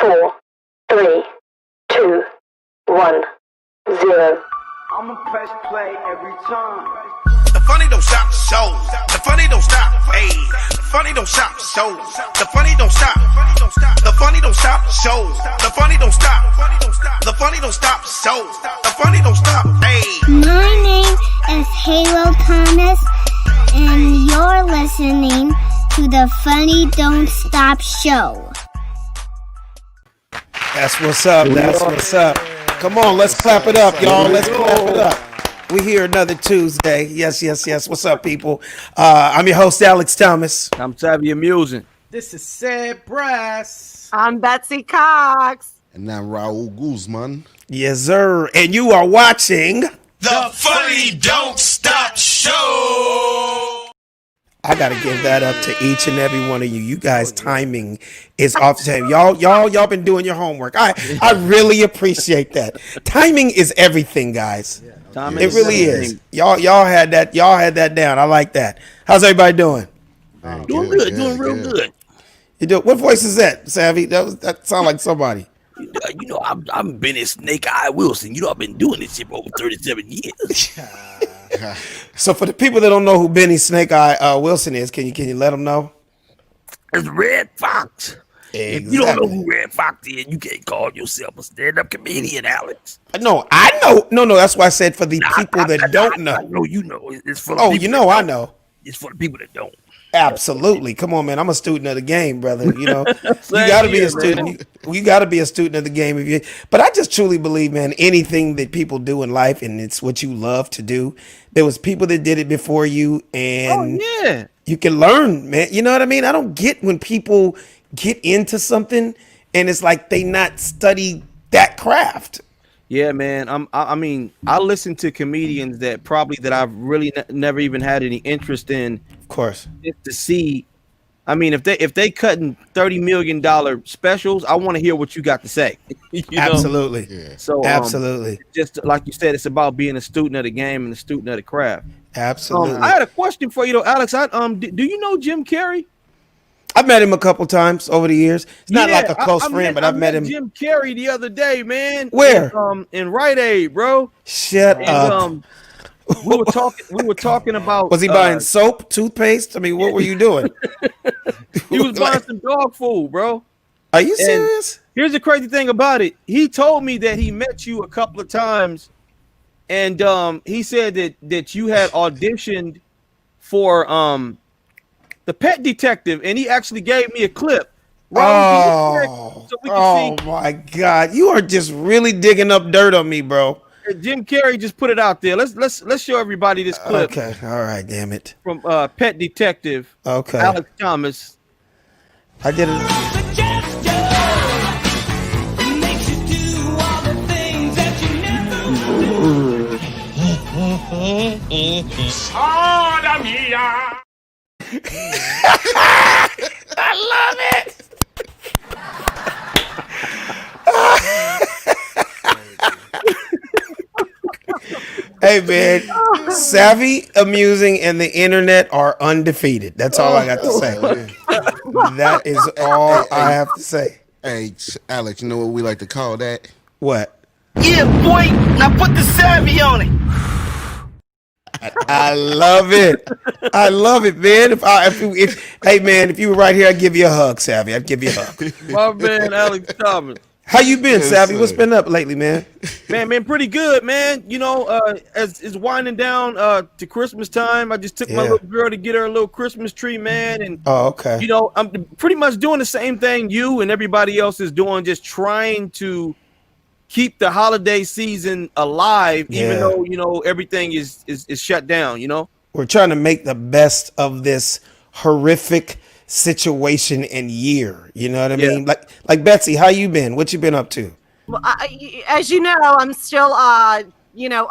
4, 3, 2, 1, 0. I'ma press play every time. The funny don't stop, so the funny don't stop, hey. The funny don't stop, so the funny don't stop. The funny don't stop, so the funny don't stop. The funny don't stop, so the funny don't stop, hey. My name is Halo Thomas, and you're listening to the Funny Don't Stop Show. That's what's up. That's what's up. Come on, let's clap it up, y'all. Let's clap it up. We here another Tuesday. Yes. What's up, people? I'm your host, Alex Thomas. I'm Savvy Amusing. This is Sad Brass. I'm Betsy Cox. And I'm Raul Guzman. Yes, sir. And you are watching The Funny Don't Stop Show. I gotta give that up to each and every one of you. You guys' timing is off the chain. Y'all been doing your homework. I really appreciate that. Timing is everything, guys. It really is. Y'all had that down. I like that. How's everybody doing? Doing good, doing real good. You do. What voice is that, Savvy? That sound like somebody. You know, I'm Benny Snake Eye Wilson. You know, I've been doing this shit for over 37 years. So for the people that don't know who Benny Snake Eye Wilson is, can you let them know? It's Red Fox. Exactly. If you don't know who Red Fox is, you can't call yourself a stand-up comedian, Alex. No, I know. No, that's why I said for the people that don't know. I know you know. It's for the Oh, people you know, that I don't. know. It's for the people that don't. Absolutely. Come on, man. I'm a student of the game, brother. You know, you got to be a student. You got to be a student of the game. But I just truly believe, man, anything that people do in life, and it's what you love to do. There was people that did it before you, and you can learn, man. You know what I mean? I don't get when people get into something and it's like they not study that craft. Yeah, man. I listen to comedians that I've really never even had any interest in. Of course, just to see. I mean, if they cutting $30 million specials, I want to hear what you got to say. You know? Absolutely. Yeah. So absolutely. Just like you said, it's about being a student of the game and a student of the craft. Absolutely. I had a question for you though, Alex. Do you know Jim Carrey? I've met him a couple times over the years. It's not like a close friend, but I've met him. Jim Carrey the other day, man. Where? In Rite Aid, bro. Shut up. We were talking about. Was he buying soap, toothpaste? I mean, what were you doing? He was buying some dog food, bro. Are you serious? Here's the crazy thing about it. He told me that he met you a couple of times, and he said that you had auditioned for The Pet Detective, and he actually gave me a clip. Oh my God! You are just really digging up dirt on me, bro. Jim Carrey just put it out there. Let's show everybody this clip. Okay, all right, damn it. From Pet Detective. Okay, Alex Thomas. I did it. I love it. Hey man, Savvy, Amusing, and the internet are undefeated. That's all I got to say. That is all I have to say. Hey, Alex, you know what we like to call that? What? Yeah, boy. Now put the savvy on it. I love it. I love it, man. Hey man, if you were right here, I'd give you a hug, Savvy. I'd give you a hug. My man, Alex Thomas. How you been, Savvy? What's been up lately, man? Man, pretty good, man. You know, as it's winding down to Christmas time, I just took my little girl to get her a little Christmas tree, man. And okay. You know, I'm pretty much doing the same thing you and everybody else is doing, just trying to keep the holiday season alive, even though, you know, everything is shut down, you know? We're trying to make the best of this horrific situation and year. You know what I mean? Like Betsy, how you been? What you been up to? Well, as you know, I'm still, a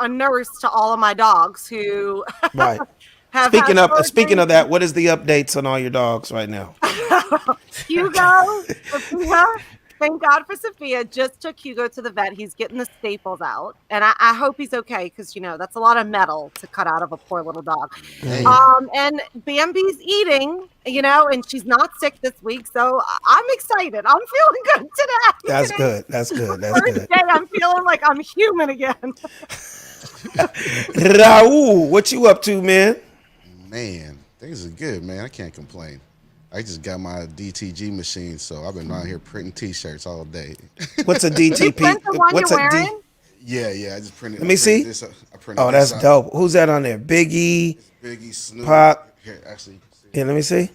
nurse to all of my dogs who Right. have Speaking of that, what is the updates on all your dogs right now? Hugo, Sophia, thank God for Sophia. Just took Hugo to the vet. He's getting the staples out, and I hope he's okay because that's a lot of metal to cut out of a poor little dog. And Bambi's eating, and she's not sick this week, so I'm excited. I'm feeling good today. That's good. That's good. That's First good. day, I'm feeling like I'm human again. Raul, what you up to, man? Man, things are good, man. I can't complain. I just got my DTG machine, so I've been out here printing T-shirts all day. What's a You DTP? print the one What's you're a D? wearing? Yeah, I just printed. Let me see. Oh, that's dope. Who's that on there? Biggie, Biggie, Snoop. Pac. Here, actually, you can see. Yeah, let me see.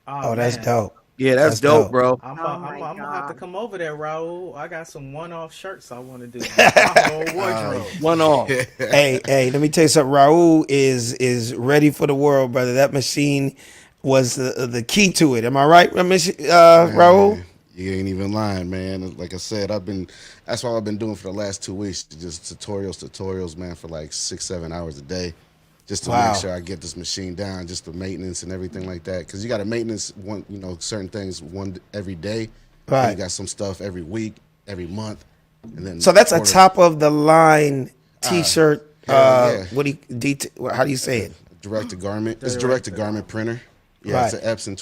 Oh, that's man. dope. Yeah, that's dope, bro. I'm Oh my gonna have to God. come over there, Raul. I got some one-off shirts I want to do. My whole wardrobe. One off. Hey, let me tell you something. Raul is ready for the world, brother. That machine was the key to it. Am I right, Raul? Man, you ain't even lying, man. Like I said, that's what I've been doing for the last 2 weeks. Just tutorials, man, for like 6-7 hours a day. Just to Wow. make sure I get this machine down, just the maintenance and everything like that. Because you got to maintenance certain things every day. Right. And you got some stuff every week, every month, and then. So that's a quarter- top of the line T-shirt. yeah. How do you say it? direct to garment. It's direct to garment printer. Yeah, Right. it's an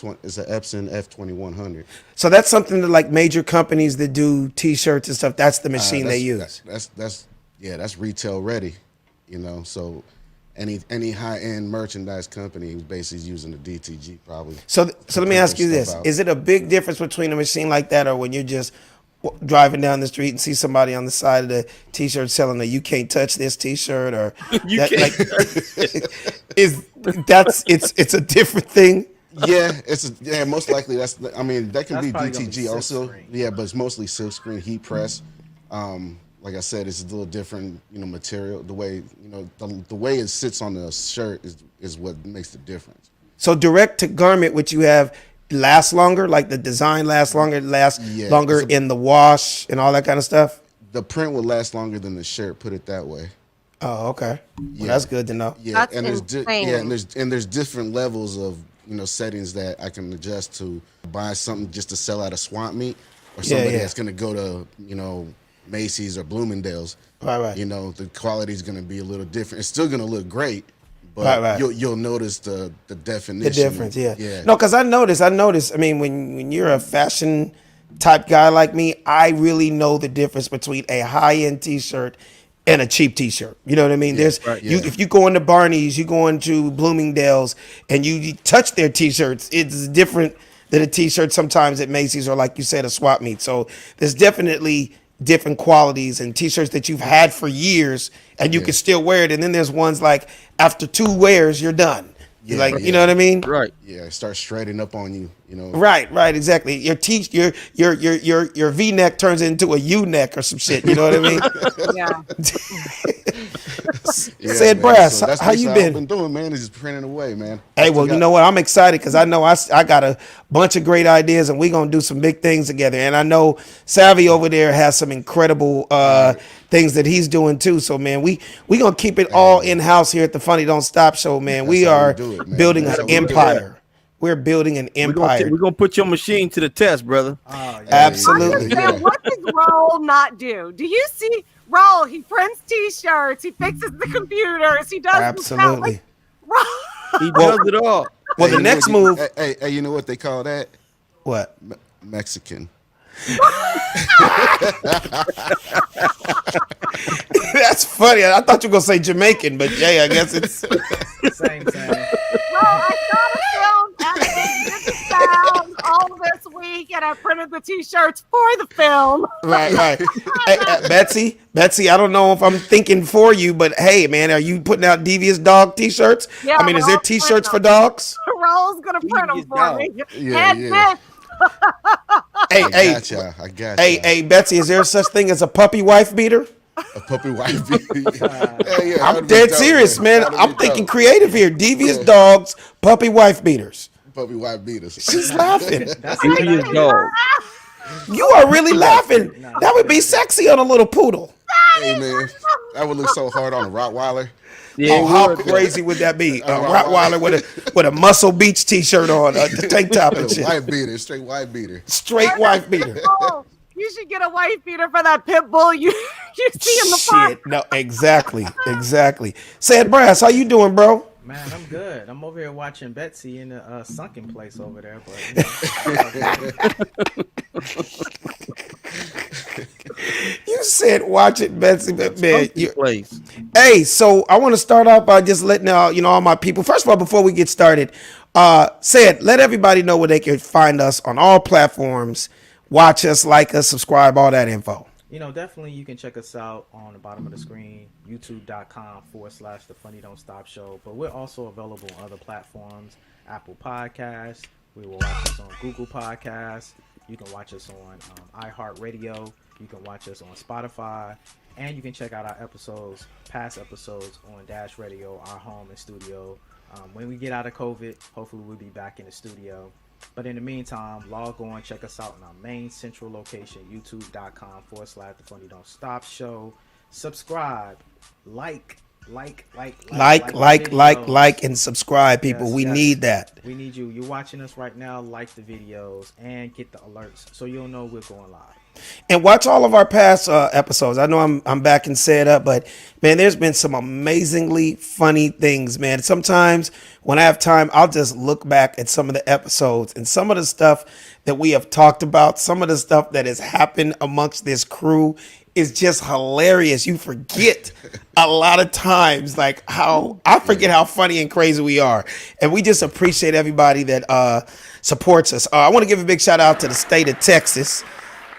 Epson F2100. So that's something that like major companies that do T-shirts and stuff. That's the machine they use. That's retail ready. So any high end merchandise company basically is using the DTG probably. So let me ask you Print this: stuff out. is it a big difference between a machine like that or when you're just driving down the street and see somebody on the side of the T-shirt selling that you can't touch this T-shirt or You that, can't. it's a different thing? Yeah, most likely that can That's be probably gonna be DTG also. silkscreen. Yeah, but it's mostly silkscreen heat press. Like I said, it's a little different, material. The way, the way it sits on the shirt is what makes the difference. So direct to garment, which you have lasts longer, like the design lasts longer, Yeah, longer it's a- in the wash and all that kind of stuff. The print will last longer than the shirt, put it that way. Oh, okay. Well, Yeah. that's good to know. Yeah, That's and there's insane. there's different levels of settings that I can adjust to buy something just to sell out a swamp meet or somebody yeah. that's gonna go to Macy's or Bloomingdale's. Right. The quality is gonna be a little different. It's still gonna look great, but Right. you'll notice the definition. The difference, yeah. Yeah. No, because I noticed. I mean, when you're a fashion type guy like me, I really know the difference between a high end T-shirt and a cheap T-shirt. You know what I mean? There's if you go into Barney's, you go into Bloomingdale's, and you touch their T-shirts, it's different than a T-shirt sometimes at Macy's or like you said, a swap meet. So there's definitely different qualities and T-shirts that you've had for years and you can still wear it. And then there's ones like after 2 wears, you're done. Yeah, Like, yeah. you know what I mean? Right. Yeah, it starts shredding up on you. Right, exactly. Your your V-neck turns into a U-neck or some shit. You know what I mean? Yeah. Said man. Brass, So that's how you basically been? I've been doing, man, is just printing away, man. Hey, well, you know what? I'm excited because I know I got a bunch of great ideas and we're going to do some big things together. And I know Savvy over there has some incredible things that he's doing too. So, man, we going to keep it all in-house here at the Funny Don't Stop Show, man. We how we are do it, man. building That's an how we do it. empire. We're building an We're empire. gonna put your machine to the test, brother. Absolutely. Yeah. Man, what does Raul not do? Do you see Raul? He prints T-shirts. He fixes the computers. He does Absolutely. Raul, He does it all. Well, the Hey, next you know- move. Hey, you know what they call that? What? Mexican. That's funny. I thought you were going to say Jamaican, but yeah, I guess it's. Same. I shot a film, edited, did the sound all this week, and I printed the T-shirts for the film. Right. Hey, Betsy, I don't know if I'm thinking for you, but hey, man, are you putting out Devious Dog T-shirts? Yeah, I mean, is there Raul's T-shirts for printing dogs? Raul's gonna print them Devious for dog. me. Yeah, And yeah. Hey, I got ya. hey, Betsy, is there such thing as a puppy wife beater? A puppy wife. Yeah, I'm that'd be dead dope, serious, man. That'd I'm be thinking dope. creative here. Devious Yeah. dogs, puppy wife beaters. Puppy wife beaters. She's laughing. That's Devious dog. You are really laughing. That would be sexy on a little poodle. Hey man, that would look so hard on a Rottweiler. Yeah, Oh, how crazy would that be? A Rottweiler with a Muscle Beach T-shirt on, the tank top and shit. White beater, straight white beater. Straight wife beater. Oh, you should get a wife beater for that pit bull you see in the park. Shit, no, exactly. Sad Brass, how you doing, bro? Man, I'm good. I'm over here watching Betsy in the sunken place over there. But You said watch it, Betsy, but man. place. Hey, so I want to start off by just letting all my people. First of all, before we get started, let everybody know where they can find us on all platforms. Watch us, like us, subscribe, all that info. definitely you can check us out on the bottom of the screen, youtube.com/The Funny Don't Stop Show. But we're also available on other platforms, Apple Podcasts. We will watch us on Google Podcasts. You can watch us on iHeartRadio. You can watch us on Spotify. And you can check out our past episodes on Dash Radio, our home and studio. When we get out of COVID, hopefully we'll be back in the studio. But in the meantime, log on, check us out on our main central location, youtube.com/The Funny Don't Stop Show. Subscribe, like, and subscribe, people. Yes, we yes. need that. We need you. You're watching us right now. Like the videos and get the alerts so you'll know we're going live. And watch all of our past episodes. I know I'm back and set up, but man, there's been some amazingly funny things, man. Sometimes when I have time, I'll just look back at some of the episodes and some of the stuff that we have talked about, some of the stuff that has happened amongst this crew is just hilarious. You forget a lot of times, like how I forget how funny and crazy we are. And we just appreciate everybody that supports us. I want to give a big shout out to the state of Texas.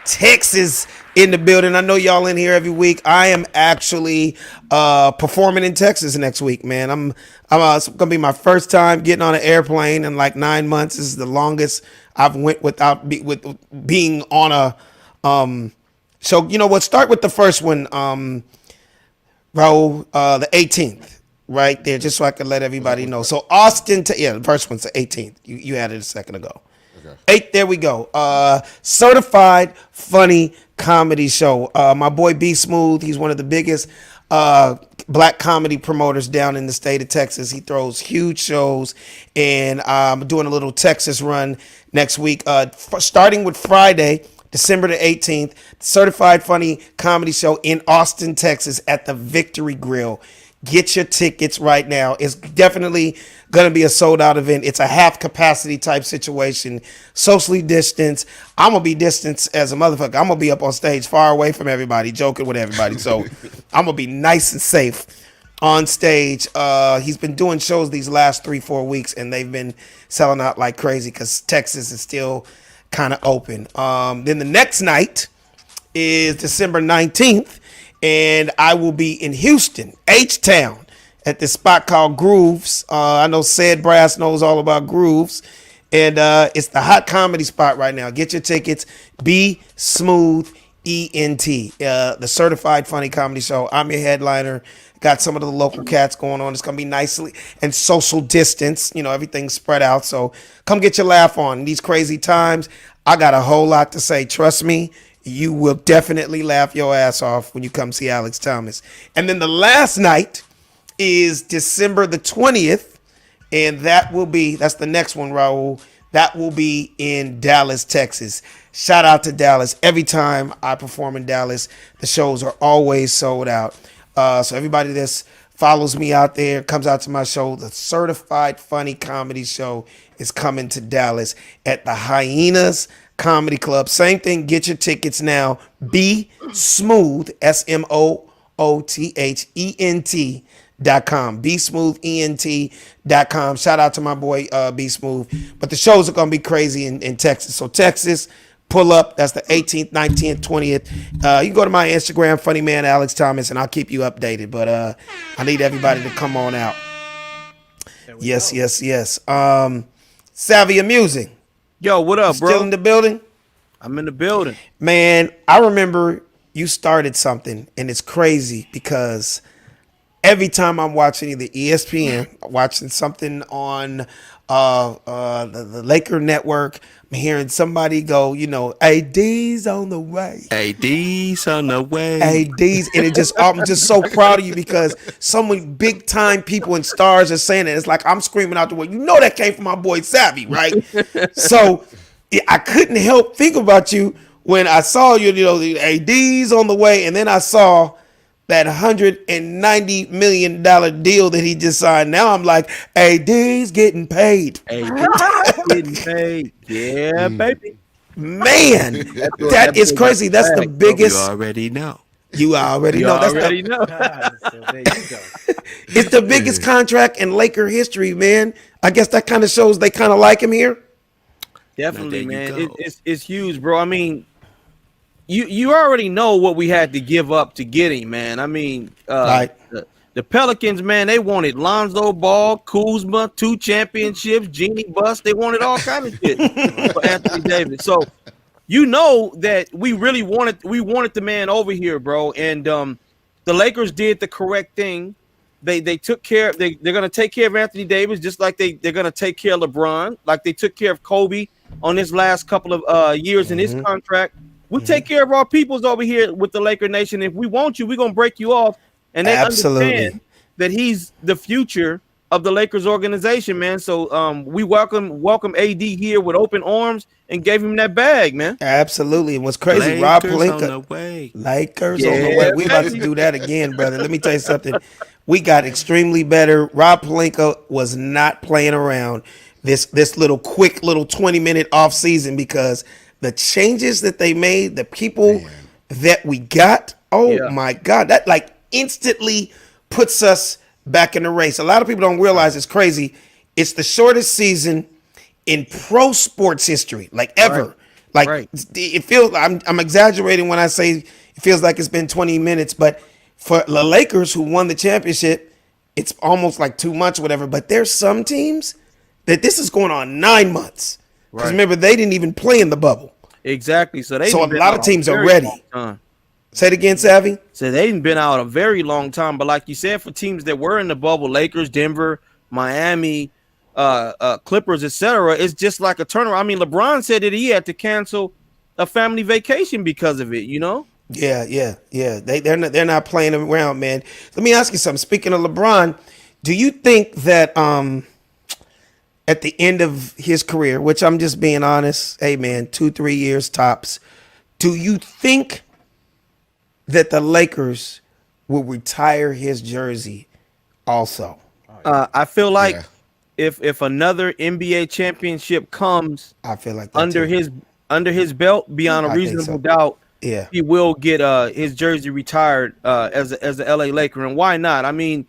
Texas in the building. I know y'all in here every week. I am actually performing in Texas next week, man. It's gonna be my first time getting on an airplane in like 9 months. This is the longest I've went without being on a so you know what, start with the first one, Raul, the 18th right there, just so I can let everybody know. So Austin, the first one's the 18th. You had it a second ago. Okay. There we go. Certified Funny Comedy Show. My boy B Smooth, he's one of the biggest black comedy promoters down in the state of Texas. He throws huge shows, and I'm doing a little Texas run next week, starting with Friday, December the 18th, Certified Funny Comedy Show in Austin, Texas at the Victory Grill. Get your tickets right now. It's definitely going to be a sold out event. It's a half capacity type situation, socially distanced. I'm going to be distanced as a motherfucker. I'm going to be up on stage far away from everybody, joking with everybody. So I'm going to be nice and safe on stage. He's been doing shows these last 3-4 weeks, and they've been selling out like crazy because Texas is still kind of open. Then the next night is December 19th, and I will be in Houston, H-Town, at this spot called Grooves. I know Sad Brass knows all about Grooves, and it's the hot comedy spot right now. Get your tickets. Be Smooth ENT, the Certified Funny Comedy Show. I'm your headliner. Got some of the local cats going on. It's going to be nicely and social distance. You know, everything's spread out. So come get your laugh on. In these crazy times, I got a whole lot to say. Trust me, you will definitely laugh your ass off when you come see Alex Thomas. And then the last night is December the 20th. And that's the next one, Raul. That will be in Dallas, Texas. Shout out to Dallas. Every time I perform in Dallas, the shows are always sold out. So everybody that follows me out there, comes out to my show, the Certified Funny Comedy Show is coming to Dallas at the Hyenas Comedy Club. Same thing. Get your tickets now. Be Smooth, SMOOTHENT.com. BeSmoothENT.com. Shout out to my boy Be Smooth. But the shows are going to be crazy in Texas. So Texas, pull up. That's the 18th, 19th, 20th. You can go to my Instagram, Funny Man Alex Thomas, and I'll keep you updated. But I need everybody to come on out. Yes. Savvy Amusing. Yo, what up, bro? Still in the building? I'm in the building. Man, I remember you started something, and it's crazy because every time I'm watching either ESPN, watching something on the Laker Network. I'm hearing somebody go, AD's on the way. AD's on the way. AD's, and I'm just so proud of you because so many big time people and stars are saying it. It's like I'm screaming out the way. That came from my boy Savvy, right? So I couldn't help think about you when I saw the AD's on the way, and then I saw that $190 million deal that he just signed. Now I'm like, AD's getting paid. AD's getting paid. Yeah, baby. Man, that is crazy. That's the biggest. You already know. You already know. So there you go. It's the biggest contract in Laker history, man. I guess that kind of shows they kind of like him here. Definitely, man. It's huge, bro. I mean, you already know what we had to give up to get him, man. I mean, right. The Pelicans, man, they wanted Lonzo Ball, Kuzma, 2 championships, Genie Bus. They wanted all kind of shit for Anthony Davis. So you know that we really wanted the man over here, bro. And the Lakers did the correct thing. They took care. They're gonna take care of Anthony Davis just like they're gonna take care of LeBron, like they took care of Kobe on his last couple of years in his contract. We take care of our peoples over here with the Laker Nation. If we want you, we're gonna break you off. And they understand that he's the future of the Lakers organization, man. So we welcome AD here with open arms and gave him that bag, man. Absolutely. And what's crazy, Lakers Rob Pelinka. on the way. Lakers on the way. We about to do that again, brother. Let me tell you something. We got extremely better. Rob Pelinka was not playing around this little quick little 20-minute off season because the changes that they made, the people that we got, my God, that like instantly puts us back in the race. A lot of people don't realize it's crazy. It's the shortest season in pro sports history, like ever. It feels, I'm exaggerating when I say it feels like it's been 20 minutes, but for the Lakers who won the championship, it's almost like 2 months, whatever. But there's some teams that this is going on 9 months. Because remember, they didn't even play in the bubble. Exactly. So a lot of teams are ready. Say it again, Savvy. So they've been out a very long time. But like you said, for teams that were in the bubble, Lakers, Denver, Miami, Clippers, etc., it's just like a turnaround. I mean, LeBron said that he had to cancel a family vacation because of it, Yeah. They're not playing around, man. Let me ask you something. Speaking of LeBron, do you think that at the end of his career, which I'm just being honest, hey man, 2-3 years tops, do you think that the Lakers will retire his jersey also? I feel like if another NBA championship comes, I feel like under his belt, beyond a reasonable doubt, he will get his jersey retired as a LA Laker. And why not? I mean,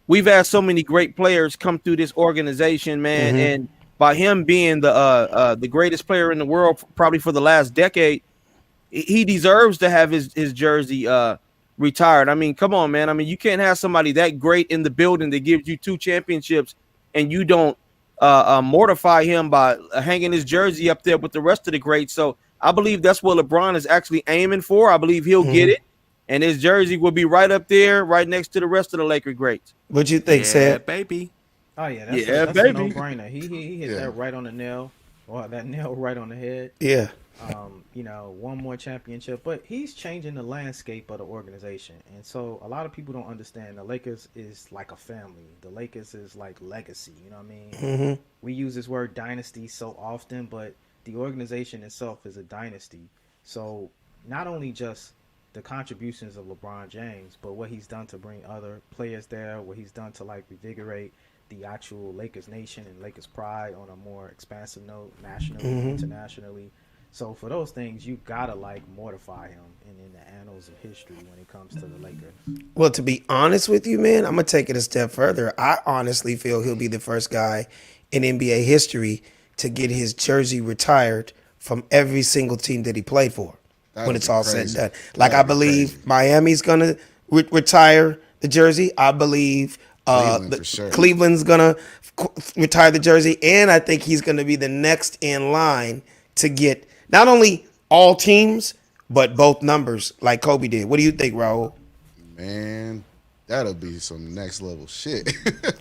we've had so many great players come through this organization, man, and by him being the greatest player in the world, probably for the last decade, he deserves to have his jersey retired. I mean, come on, man. I mean, you can't have somebody that great in the building that gives you 2 championships and you don't mortify him by hanging his jersey up there with the rest of the greats. So I believe that's what LeBron is actually aiming for. I believe he'll get it, and his jersey will be right up there, right next to the rest of the Laker greats. What you think, Sam? Baby. Oh yeah, that's a no-brainer. He hit that right on the nail, or that nail right on the head. Yeah. One more championship, but he's changing the landscape of the organization. And so a lot of people don't understand the Lakers is like a family. The Lakers is like legacy. You know what I mean? We use this word dynasty so often, but the organization itself is a dynasty. So not only just the contributions of LeBron James, but what he's done to bring other players there, what he's done to like revigorate the actual Lakers nation and Lakers pride on a more expansive note, nationally, internationally. So for those things, you gotta like mortify him in the annals of history when it comes to the Lakers. Well, to be honest with you, man, I'm gonna take it a step further. I honestly feel he'll be the first guy in NBA history to get his jersey retired from every single team that he played for when it's all said and done. Like I believe Miami's gonna retire the jersey. I believe Cleveland's gonna retire the jersey, and I think he's gonna be the next in line to get not only all teams, but both numbers like Kobe did. What do you think, Raul? Man, that'll be some next level shit.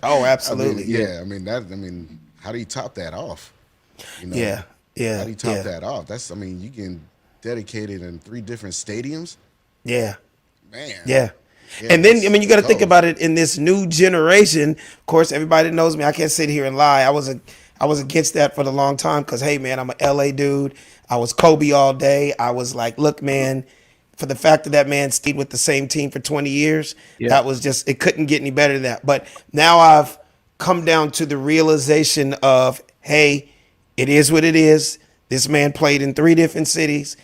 Oh, absolutely. I mean, how do you top that off? You know, Yeah, how do you top yeah. that off? That's, I mean, you getting dedicated in 3 different stadiums. Yeah. Man. Yeah. Yeah, And then, I that's mean, you got to think tough. about it in this new generation. Of course, everybody knows me. I can't sit here and lie. I was against that for the long time because, hey, man, I'm an LA dude. I was Kobe all day. I was like, look, man, for the fact that man stayed with the same team for 20 years, that was just, it couldn't get any better than that. But now I've come down to the realization of, hey, it is what it is. This man played in 3 different cities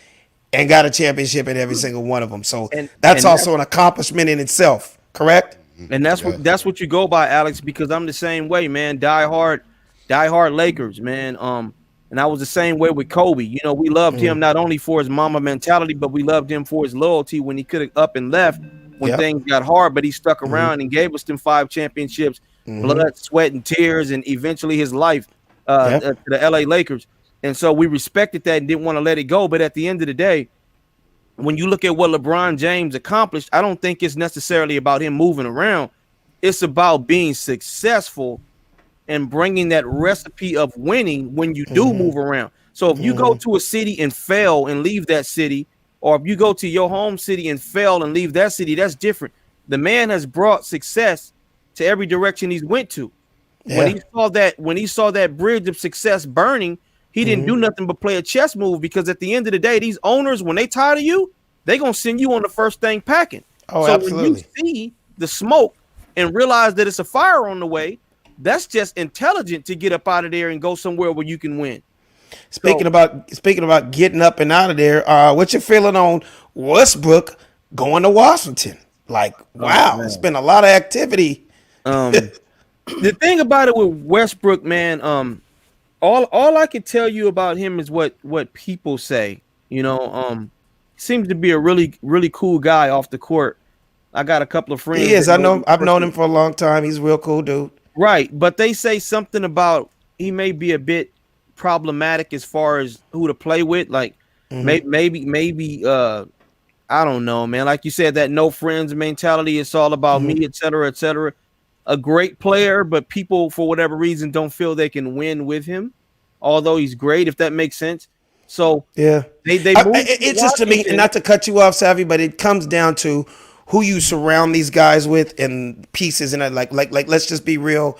and got a championship in every single one of them. So that's also an accomplishment in itself, correct? And that's what you go by, Alex, because I'm the same way, man. Die hard Lakers, man. And I was the same way with Kobe. You know, we loved him not only for his mama mentality, but we loved him for his loyalty when he could have up and left when things got hard, but he stuck around and gave us them 5 championships, blood, sweat, and tears, and eventually his life to the LA Lakers. And so we respected that and didn't want to let it go. But at the end of the day, when you look at what LeBron James accomplished, I don't think it's necessarily about him moving around. It's about being successful and bringing that recipe of winning when you do move around. So if you go to a city and fail and leave that city, or if you go to your home city and fail and leave that city, that's different. The man has brought success to every direction he's went to. When he saw that bridge of success burning, he didn't do nothing but play a chess move, because at the end of the day, these owners, when they tired of you, they're going to send you on the first thing packing. Oh, so absolutely. when you see the smoke and realize that it's a fire on the way, that's just intelligent to get up out of there and go somewhere where you can win. Speaking about getting up and out of there, what's your feeling on Westbrook going to Washington? Like, wow, it's been a lot of activity. The thing about it with Westbrook, man, all I can tell you about him is what people say. You know, seems to be a really, really cool guy off the court. I got a couple of friends. He is. I've known him for a long time. He's a real cool dude. Right, but they say something about he may be a bit problematic as far as who to play with. Like maybe I don't know, man. Like you said, that no friends mentality. It's all about me, et cetera, et cetera. A great player, but people for whatever reason don't feel they can win with him, although he's great, if that makes sense. So yeah, it's just to me, and not to cut you off, Savvy, but it comes down to who you surround these guys with and pieces. And like let's just be real.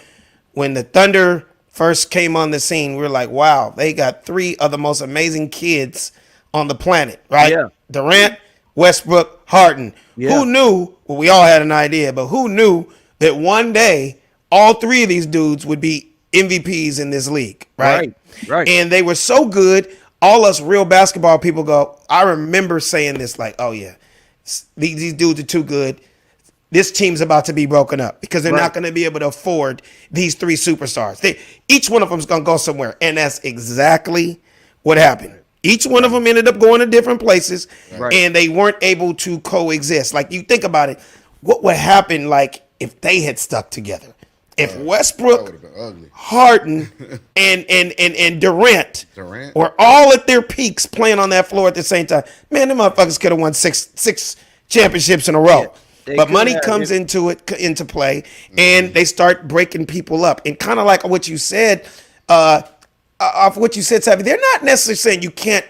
When the Thunder first came on the scene, we were like, wow, they got 3 of the most amazing kids on the planet, right? Yeah. Durant, Westbrook, Harden. Yeah. Who knew? Well, we all had an idea, but who knew that one day all 3 of these dudes would be MVPs in this league, right? Right. And they were so good. All us real basketball people go, I remember saying this, like, oh yeah, these dudes are too good. This team's about to be broken up because they're not going to be able to afford these 3 superstars. Each one of them is going to go somewhere. And that's exactly what happened. Each one of them ended up going to different places, and they weren't able to coexist. Like, you think about it, what would happen, like, if they had stuck together? If Westbrook, Harden, and Durant were all at their peaks playing on that floor at the same time, man, them motherfuckers could have won six championships in a row. But money comes into play, and they start breaking people up. And kind of like what you said, off what you said, Savvy, they're not necessarily saying you can't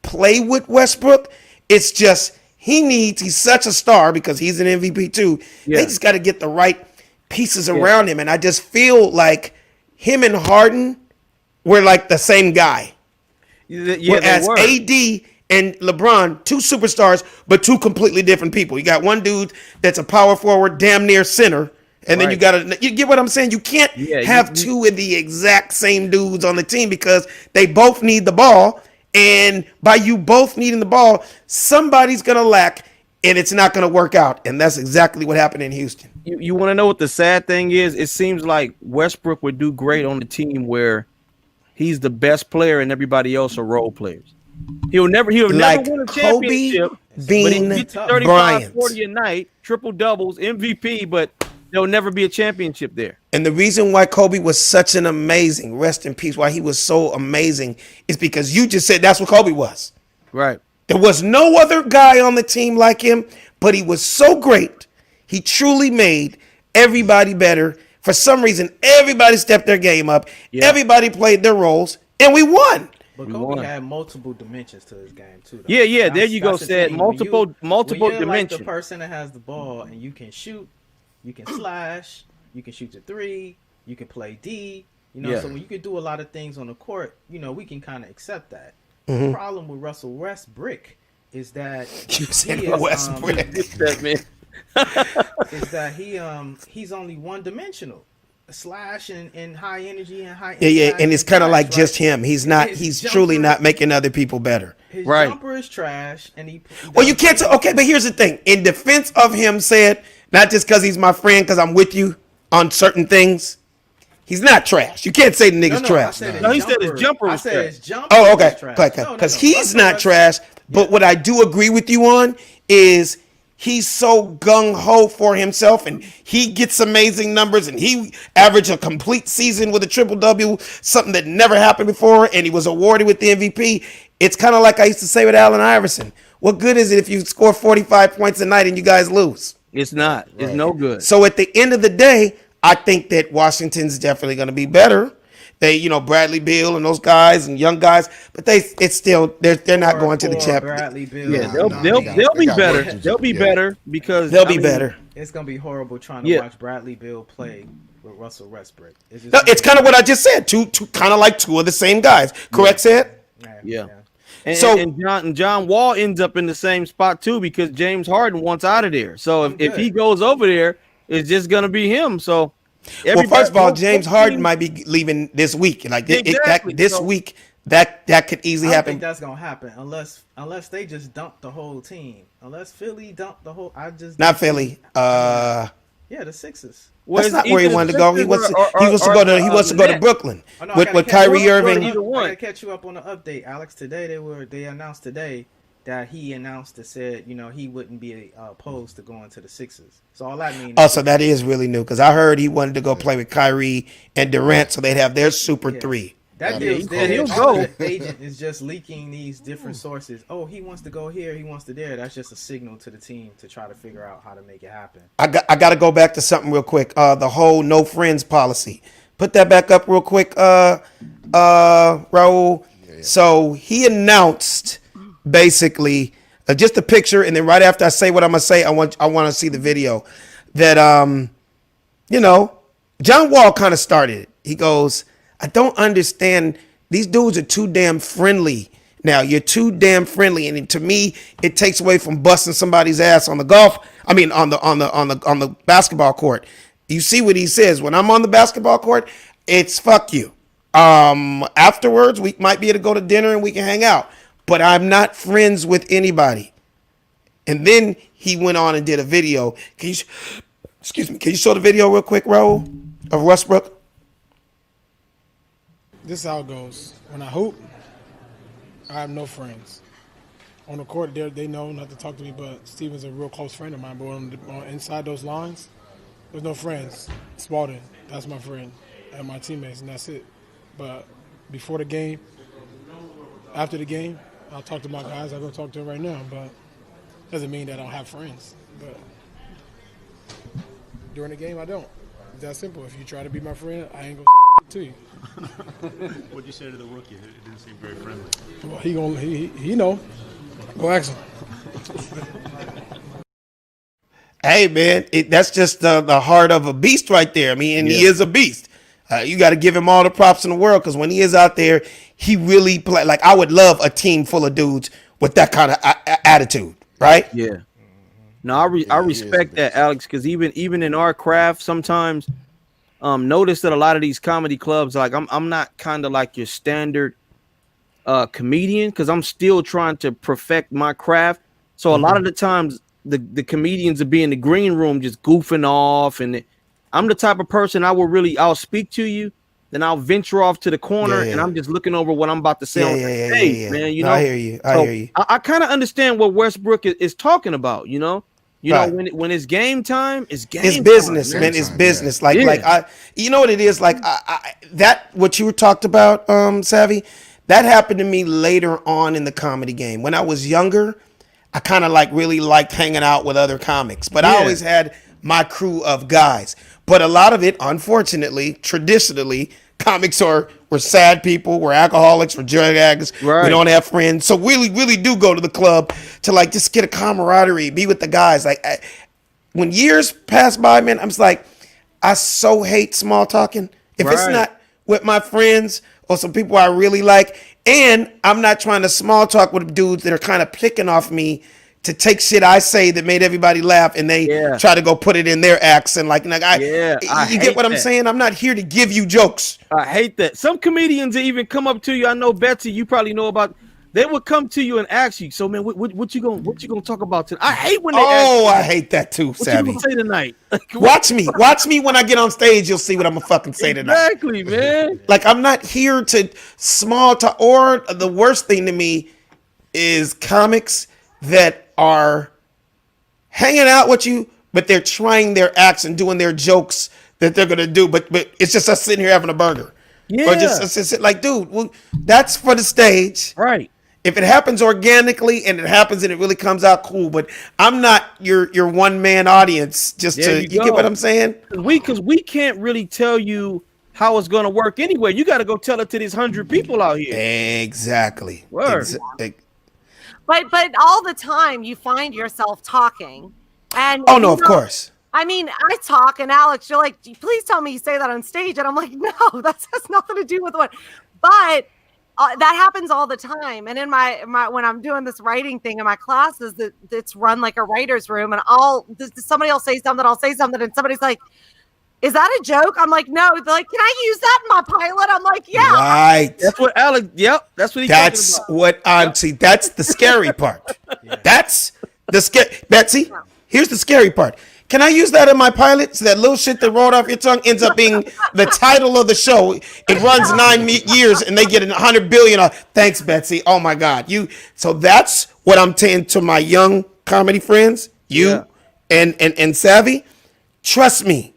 play with Westbrook. It's just he's such a star because he's an MVP too. Yeah. They just got to get the right pieces around him. And I just feel like him and Harden were like the same guy. Whereas AD and LeBron, 2 superstars, but 2 completely different people. You got one dude that's a power forward, damn near center. And then you get what I'm saying? You can't have 2 of the exact same dudes on the team because they both need the ball. And by you both needing the ball, somebody's going to lack, and it's not going to work out. And that's exactly what happened in Houston. You want to know what the sad thing is? It seems like Westbrook would do great on the team where he's the best player and everybody else are role players. He'll never win a championship. Bean but he gets 35, 40 a night, triple doubles, MVP, but there'll never be a championship there. And the reason why Kobe was such an amazing, rest in peace, why he was so amazing is because you just said that's what Kobe was. Right. There was no other guy on the team like him, but he was so great. He truly made everybody better For some reason, everybody stepped their game up. Yeah. Everybody played their roles, and we won. But We Kobe won. had multiple dimensions to his game too. Though. Yeah, there you go, that's the said thing. multiple when you're like dimensions. the person that has the ball and you can shoot, you can slash, you can shoot the three, you can play D. You know, Yeah. so when you can do a lot of things on the court, you know, we can kind of accept that. Mm-hmm. The problem with Russell Westbrook is that You said he is, Westbrook. That man. is that he's only one dimensional. Slash and high energy and high Yeah, impact and it's and kind of trash, like just right? him. He's truly not making other people better. His Right. jumper is trash, and he Well, you can't. Okay, but here's the thing. In defense of him, said not just because he's my friend, because I'm with you on certain things. He's not trash. You can't say the nigga's trash. No, he said his jumper I was said trash. his jumper Oh, okay. was trash. Because No, he's Russell not Westbrook- trash. But what I do agree with you on is he's so gung ho for himself, and he gets amazing numbers, and he averaged a complete season with a triple W, something that never happened before, and he was awarded with the MVP. It's kind of like I used to say with Allen Iverson. What good is it if you score 45 points a night and you guys lose? It's not. It's no good. So at the end of the day, I think that Washington's definitely going to be better. They, Bradley Beal and those guys and young guys, but they're not going to the championship. Bradley Bill. Yeah, Nah, they'll be got better. work. They'll be Yeah. better because They'll be better. It's gonna be horrible trying to Yeah. watch Bradley Bill play with Russell Westbrook. Just No, it's kind of what I just said. Two kind of like two of the same guys. Correct, Sid? Yeah. And, So- and John Wall ends up in the same spot too because James Harden wants out of there. So if he goes over there, it's just gonna be him. So Well, first of all, both James teams- Harden might be leaving this week. Like Exactly. this So- week, that could I easily don't think happen. that's gonna happen unless they just dump the whole team. Unless Philly dump the whole. Not Philly. Yeah, the Sixers. Well, That's it's not where he either wanted the to go. He Sixers wants to go to Nets. Brooklyn Oh, no, I with gotta catch Kyrie you up on Irving. the- Either one. I gotta catch you up on the update, Alex. Today they announced today that he announced that said he wouldn't be opposed to going to the Sixers. So all that means. Oh, so that is really new because I heard he wanted to go play with Kyrie and Durant, so they'd have their super three. That Yeah, deal's yeah, dead. he'll All go. the agent is just leaking these different sources. Oh, he wants to go here. He wants to there. That's just a signal to the team to try to figure out how to make it happen. I got to go back to something real quick. The whole no friends policy. Put that back up real quick, Raul. So he announced basically just a picture, and then right after I say what I'm gonna say, I want to see the video. That John Wall kind of started it. He goes, I don't understand. These dudes are too damn friendly. Now you're too damn friendly, and to me, it takes away from busting somebody's ass on the on the basketball court. You see what he says when I'm on the basketball court? It's fuck you. Afterwards, we might be able to go to dinner and we can hang out, but I'm not friends with anybody. And then he went on and did a video. Can you show the video real quick, Raul, of Westbrook? This is how it goes. When I hoop, I have no friends. On the court, they know not to talk to me, but Steven's a real close friend of mine. But on inside those lines, there's no friends. Spalding, that's my friend, and my teammates, and that's it. But before the game, after the game, I'll talk to my guys. I'll go talk to them right now, but doesn't mean that I don't have friends. But during the game, I don't. It's that simple. If you try to be my friend, I ain't gonna to you. What'd you say to the rookie? It didn't seem very friendly. Well, he know. Go ask him. Hey man, that's just the heart of a beast right there. I mean, and he is a beast. You got to give him all the props in the world because when he is out there, he really play. Like I would love a team full of dudes with that kind of attitude, right? Yeah. No, I respect that, Alex, because even in our craft, sometimes notice that a lot of these comedy clubs, like I'm not kind of like your standard comedian because I'm still trying to perfect my craft. So a lot of the times the comedians will be in the green room just goofing off, and I'm the type of person I'll speak to you, then I'll venture off to the corner and I'm just looking over what I'm about to say. Man, you know, I hear you. I hear you. I kind of understand what Westbrook is talking about. You know, when it's game time, it's game. It's business, time, man. It's business. Like you know what it is. Like that what you talked about, Savvy. That happened to me later on in the comedy game. When I was younger, I kind of really liked hanging out with other comics, but I always had my crew of guys. But a lot of it, unfortunately, traditionally, comics we're sad people, we're alcoholics, we're drug addicts, we don't have friends. So really do go to the club to like just get a camaraderie, be with the guys. Like when years pass by, man, I'm just like, I so hate small talking. If it's not with my friends or some people I really like, and I'm not trying to small talk with dudes that are kind of picking off me to take shit I say that made everybody laugh and they try to go put it in their accent. Like you get what I'm saying? I'm not here to give you jokes. I hate that. Some comedians even come up to you. I know, Betsy, you probably know about. They would come to you and ask you, so man, what you gonna talk about tonight? I hate when they ask you, I hate that too, Savvy. What you gonna say tonight? Watch me when I get on stage. You'll see what I'm gonna fucking say tonight. Exactly, man. Like I'm not here to small talk. Or the worst thing to me is comics that are hanging out with you, but they're trying their acts and doing their jokes that they're gonna do, but it's just us sitting here having a burger. Or just like, dude, well, that's for the stage, right? If it happens organically and it really comes out, cool. But I'm not your one man audience. You get what I'm saying? Because we can't really tell you how it's gonna work anyway. You got to go tell it to these 100 people out here. Exactly. But all the time you find yourself talking, and of course. I mean, I talk, and Alex, you're like, please tell me you say that on stage, and I'm like, no, that has nothing to do with what. But that happens all the time. And in my when I'm doing this writing thing in my classes, it's run like a writer's room, and somebody will say something, I'll say something, and somebody's like, is that a joke? I'm like, no. They're like, can I use that in my pilot? I'm like, yeah. Right. That's what Alex. Yep. That's what he's talking about. See, that's the scary part. That's the scary. Betsy, here's the scary part. Can I use that in my pilot? So that little shit that rolled off your tongue ends up being the title of the show. It runs 9 years and they get 100 billion. Thanks, Betsy. Oh my God. So that's what I'm saying to my young comedy friends. And Savvy. Trust me.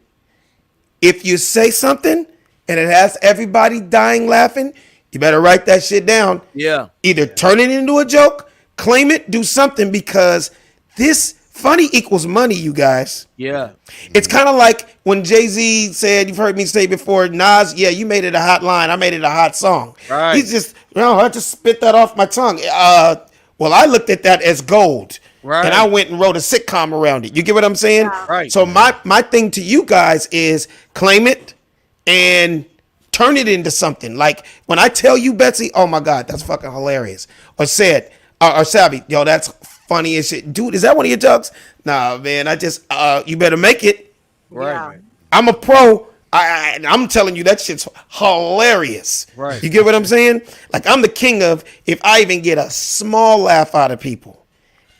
If you say something and it has everybody dying laughing, you better write that shit down. Yeah. Either turn it into a joke, claim it, do something, because this funny equals money, you guys. Yeah. It's kind of like when Jay-Z said, you've heard me say before, Nas, you made it a hot line. I made it a hot song. Right. He's just, I just spit that off my tongue. Well, I looked at that as gold. Right. And I went and wrote a sitcom around it. You get what I'm saying? Yeah. Right. So my thing to you guys is claim it and turn it into something. Like when I tell you, Betsy, oh my God, that's fucking hilarious. Or said, or Savvy, yo, that's funny as shit. Dude, is that one of your jokes? Nah, man, you better make it. Right. Yeah. I'm a pro. I'm telling you, that shit's hilarious. Right. You get what I'm saying? Like I'm the king of, if I even get a small laugh out of people,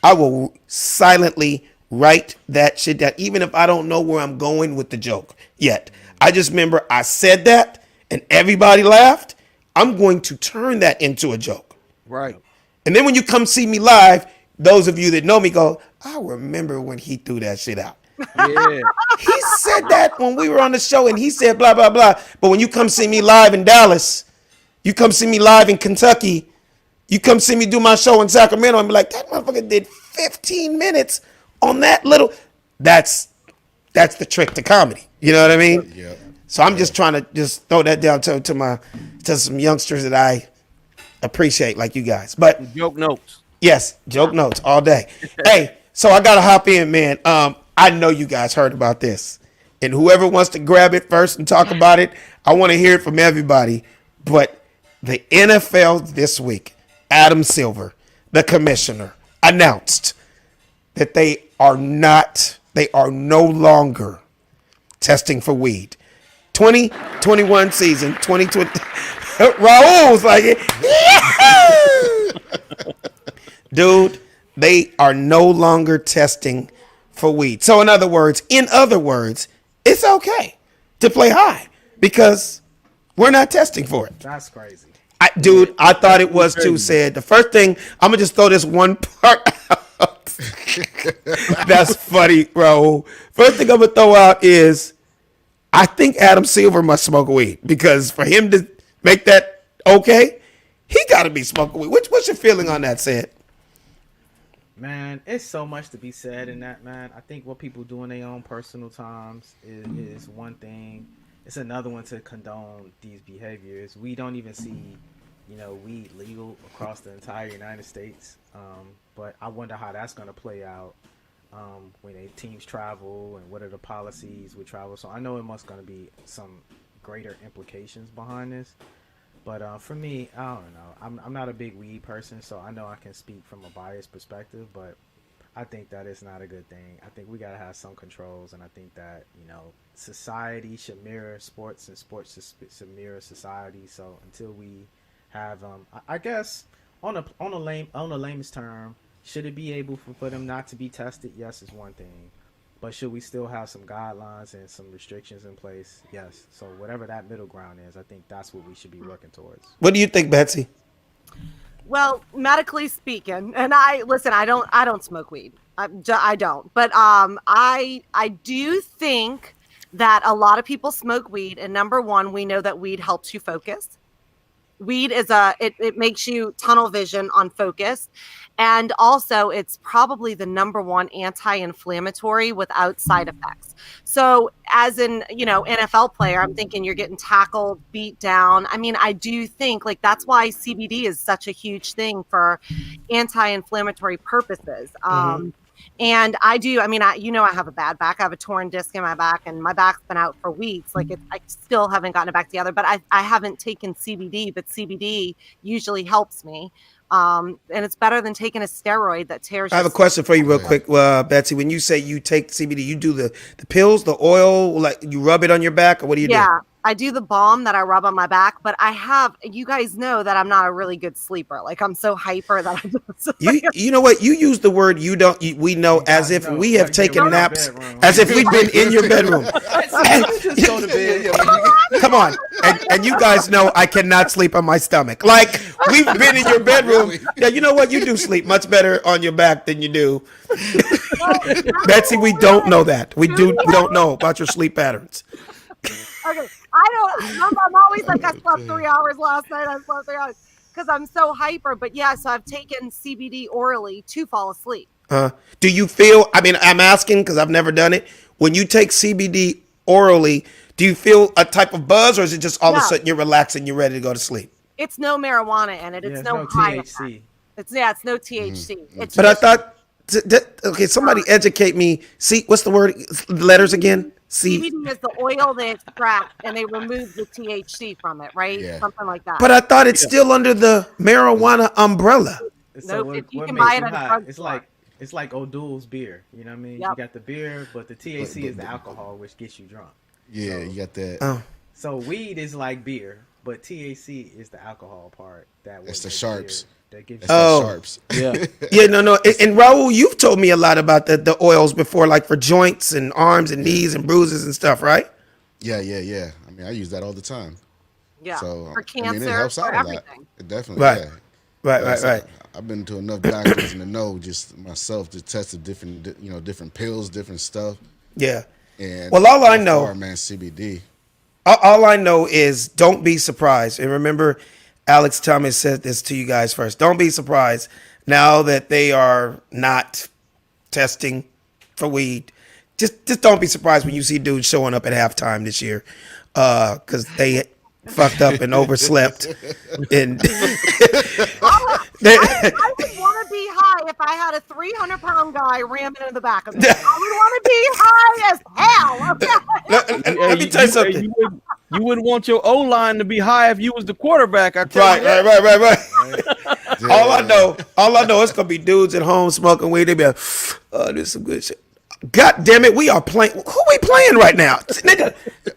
I will silently write that shit down, even if I don't know where I'm going with the joke yet. I just remember I said that and everybody laughed. I'm going to turn that into a joke. Right. And then when you come see me live, those of you that know me go, I remember when he threw that shit out. Yeah. He said that when we were on the show and he said blah, blah, blah. But when you come see me live in Dallas, you come see me live in Kentucky, you come see me do my show in Sacramento and be like, that motherfucker did 15 minutes on that little. That's the trick to comedy. You know what I mean? Yeah. So I'm just trying to just throw that down to some youngsters that I appreciate like you guys. But Joke notes. yes, joke notes all day. Hey, so I gotta hop in, man. I know you guys heard about this. And whoever wants to grab it first and talk about it, I want to hear it from everybody. But the NFL this week, Adam Silver, the commissioner, announced that they are no longer testing for weed. 2021 season, 2020. Raul's like, yeah! Dude, they are no longer testing for weed. So in other words, it's okay to play high because we're not testing for it. That's crazy. I thought it was too. Said the first thing, I'm gonna just throw this one part out. That's funny, Raul. First thing I'm gonna throw out is I think Adam Silver must smoke weed because for him to make that okay, he got to be smoking weed. What's your feeling on that, Sid? Man, it's so much to be said in that, man. I think what people do in their own personal times is one thing. It's another one to condone these behaviors. We don't even see, weed legal across the entire United States. But I wonder how that's going to play out when teams travel and what are the policies with travel. So I know it must going to be some greater implications behind this. But for me, I don't know. I'm not a big weed person, so I know I can speak from a biased perspective, but I think that is not a good thing. I think we got to have some controls, and I think that, society should mirror sports, and sports should mirror society. So until we have, I guess, on a lamest term, should it be able for them not to be tested? Yes, is one thing. But should we still have some guidelines and some restrictions in place? Yes. So whatever that middle ground is, I think that's what we should be working towards. What do you think, Betsy? Well, medically speaking, and I don't smoke weed. I don't. But I do think that a lot of people smoke weed. And number one, we know that weed helps you focus. Weed is it makes you tunnel vision on focus. And also it's probably the number one anti-inflammatory without side effects. So as an, NFL player, I'm thinking you're getting tackled, beat down. I mean, I do think that's why CBD is such a huge thing for anti-inflammatory purposes. And I have a bad back. I have a torn disc in my back, and my back's been out for weeks. I still haven't gotten it back together, but I haven't taken CBD, but CBD usually helps me. And it's better than taking a steroid that tears. I have a question for you real quick, Betsy. When you say you take CBD, you do the pills, the oil, like you rub it on your back, or what do you do? Yeah, I do the balm that I rub on my back, but you guys know that I'm not a really good sleeper. I'm so hyper that I just. You know what? You use the word we know as if we have taken naps, as if we've been in your bedroom. Just go to bed. Come on. And you guys know I cannot sleep on my stomach. We've been in your bedroom. Yeah, you know what? You do sleep much better on your back than you do. Betsy, we don't know that. We don't know about your sleep patterns. Okay, I'm always I slept 3 hours last night. I slept 3 hours because I'm so hyper. But yeah, so I've taken CBD orally to fall asleep. Do you feel, I'm asking because I've never done it. When you take CBD orally, do you feel a type of buzz, or is it just all of a sudden you're relaxed and you're ready to go to sleep? It's no marijuana in it. It's no THC. It's no THC. It's but I thought, okay, somebody educate me. See, what's the word? Letters again? CBD is the oil they extract, and they remove the THC from it, right? Yeah. Something like that. But I thought it's still under the marijuana umbrella. So nope, you can buy it at a drugstore. It's like O'Doul's beer. You know what I mean? Yep. You got the beer, but the THC is the alcohol, which gets you drunk. Yeah, you got that. So weed is like beer, but THC is the alcohol part. It's the sharps. That gives you sharps. Yeah. Yeah, no. And Raul, you've told me a lot about the oils before, like for joints and arms and knees and bruises and stuff, right? Yeah. I use that all the time. Yeah. So for cancer, it helps out for everything. A lot. It definitely. Right. Yeah. Right. I've been to enough doctors and to know just myself to test the different pills, different stuff. Yeah. And all I know, CBD. All I know is don't be surprised. And remember, Alex Thomas said this to you guys first. Don't be surprised now that they are not testing for weed. Just don't be surprised when you see dudes showing up at halftime this year, because they fucked up and overslept. And I would want to be high if I had a 300-pound guy ramming in the back of me. I would want to be high as hell. Okay? Let me tell you something. You wouldn't want your O-line to be high if you was the quarterback. Right. All I know, it's gonna be dudes at home smoking weed. They be like, "Oh, this is some good shit." God damn it, we are playing. Who we playing right now, nigga?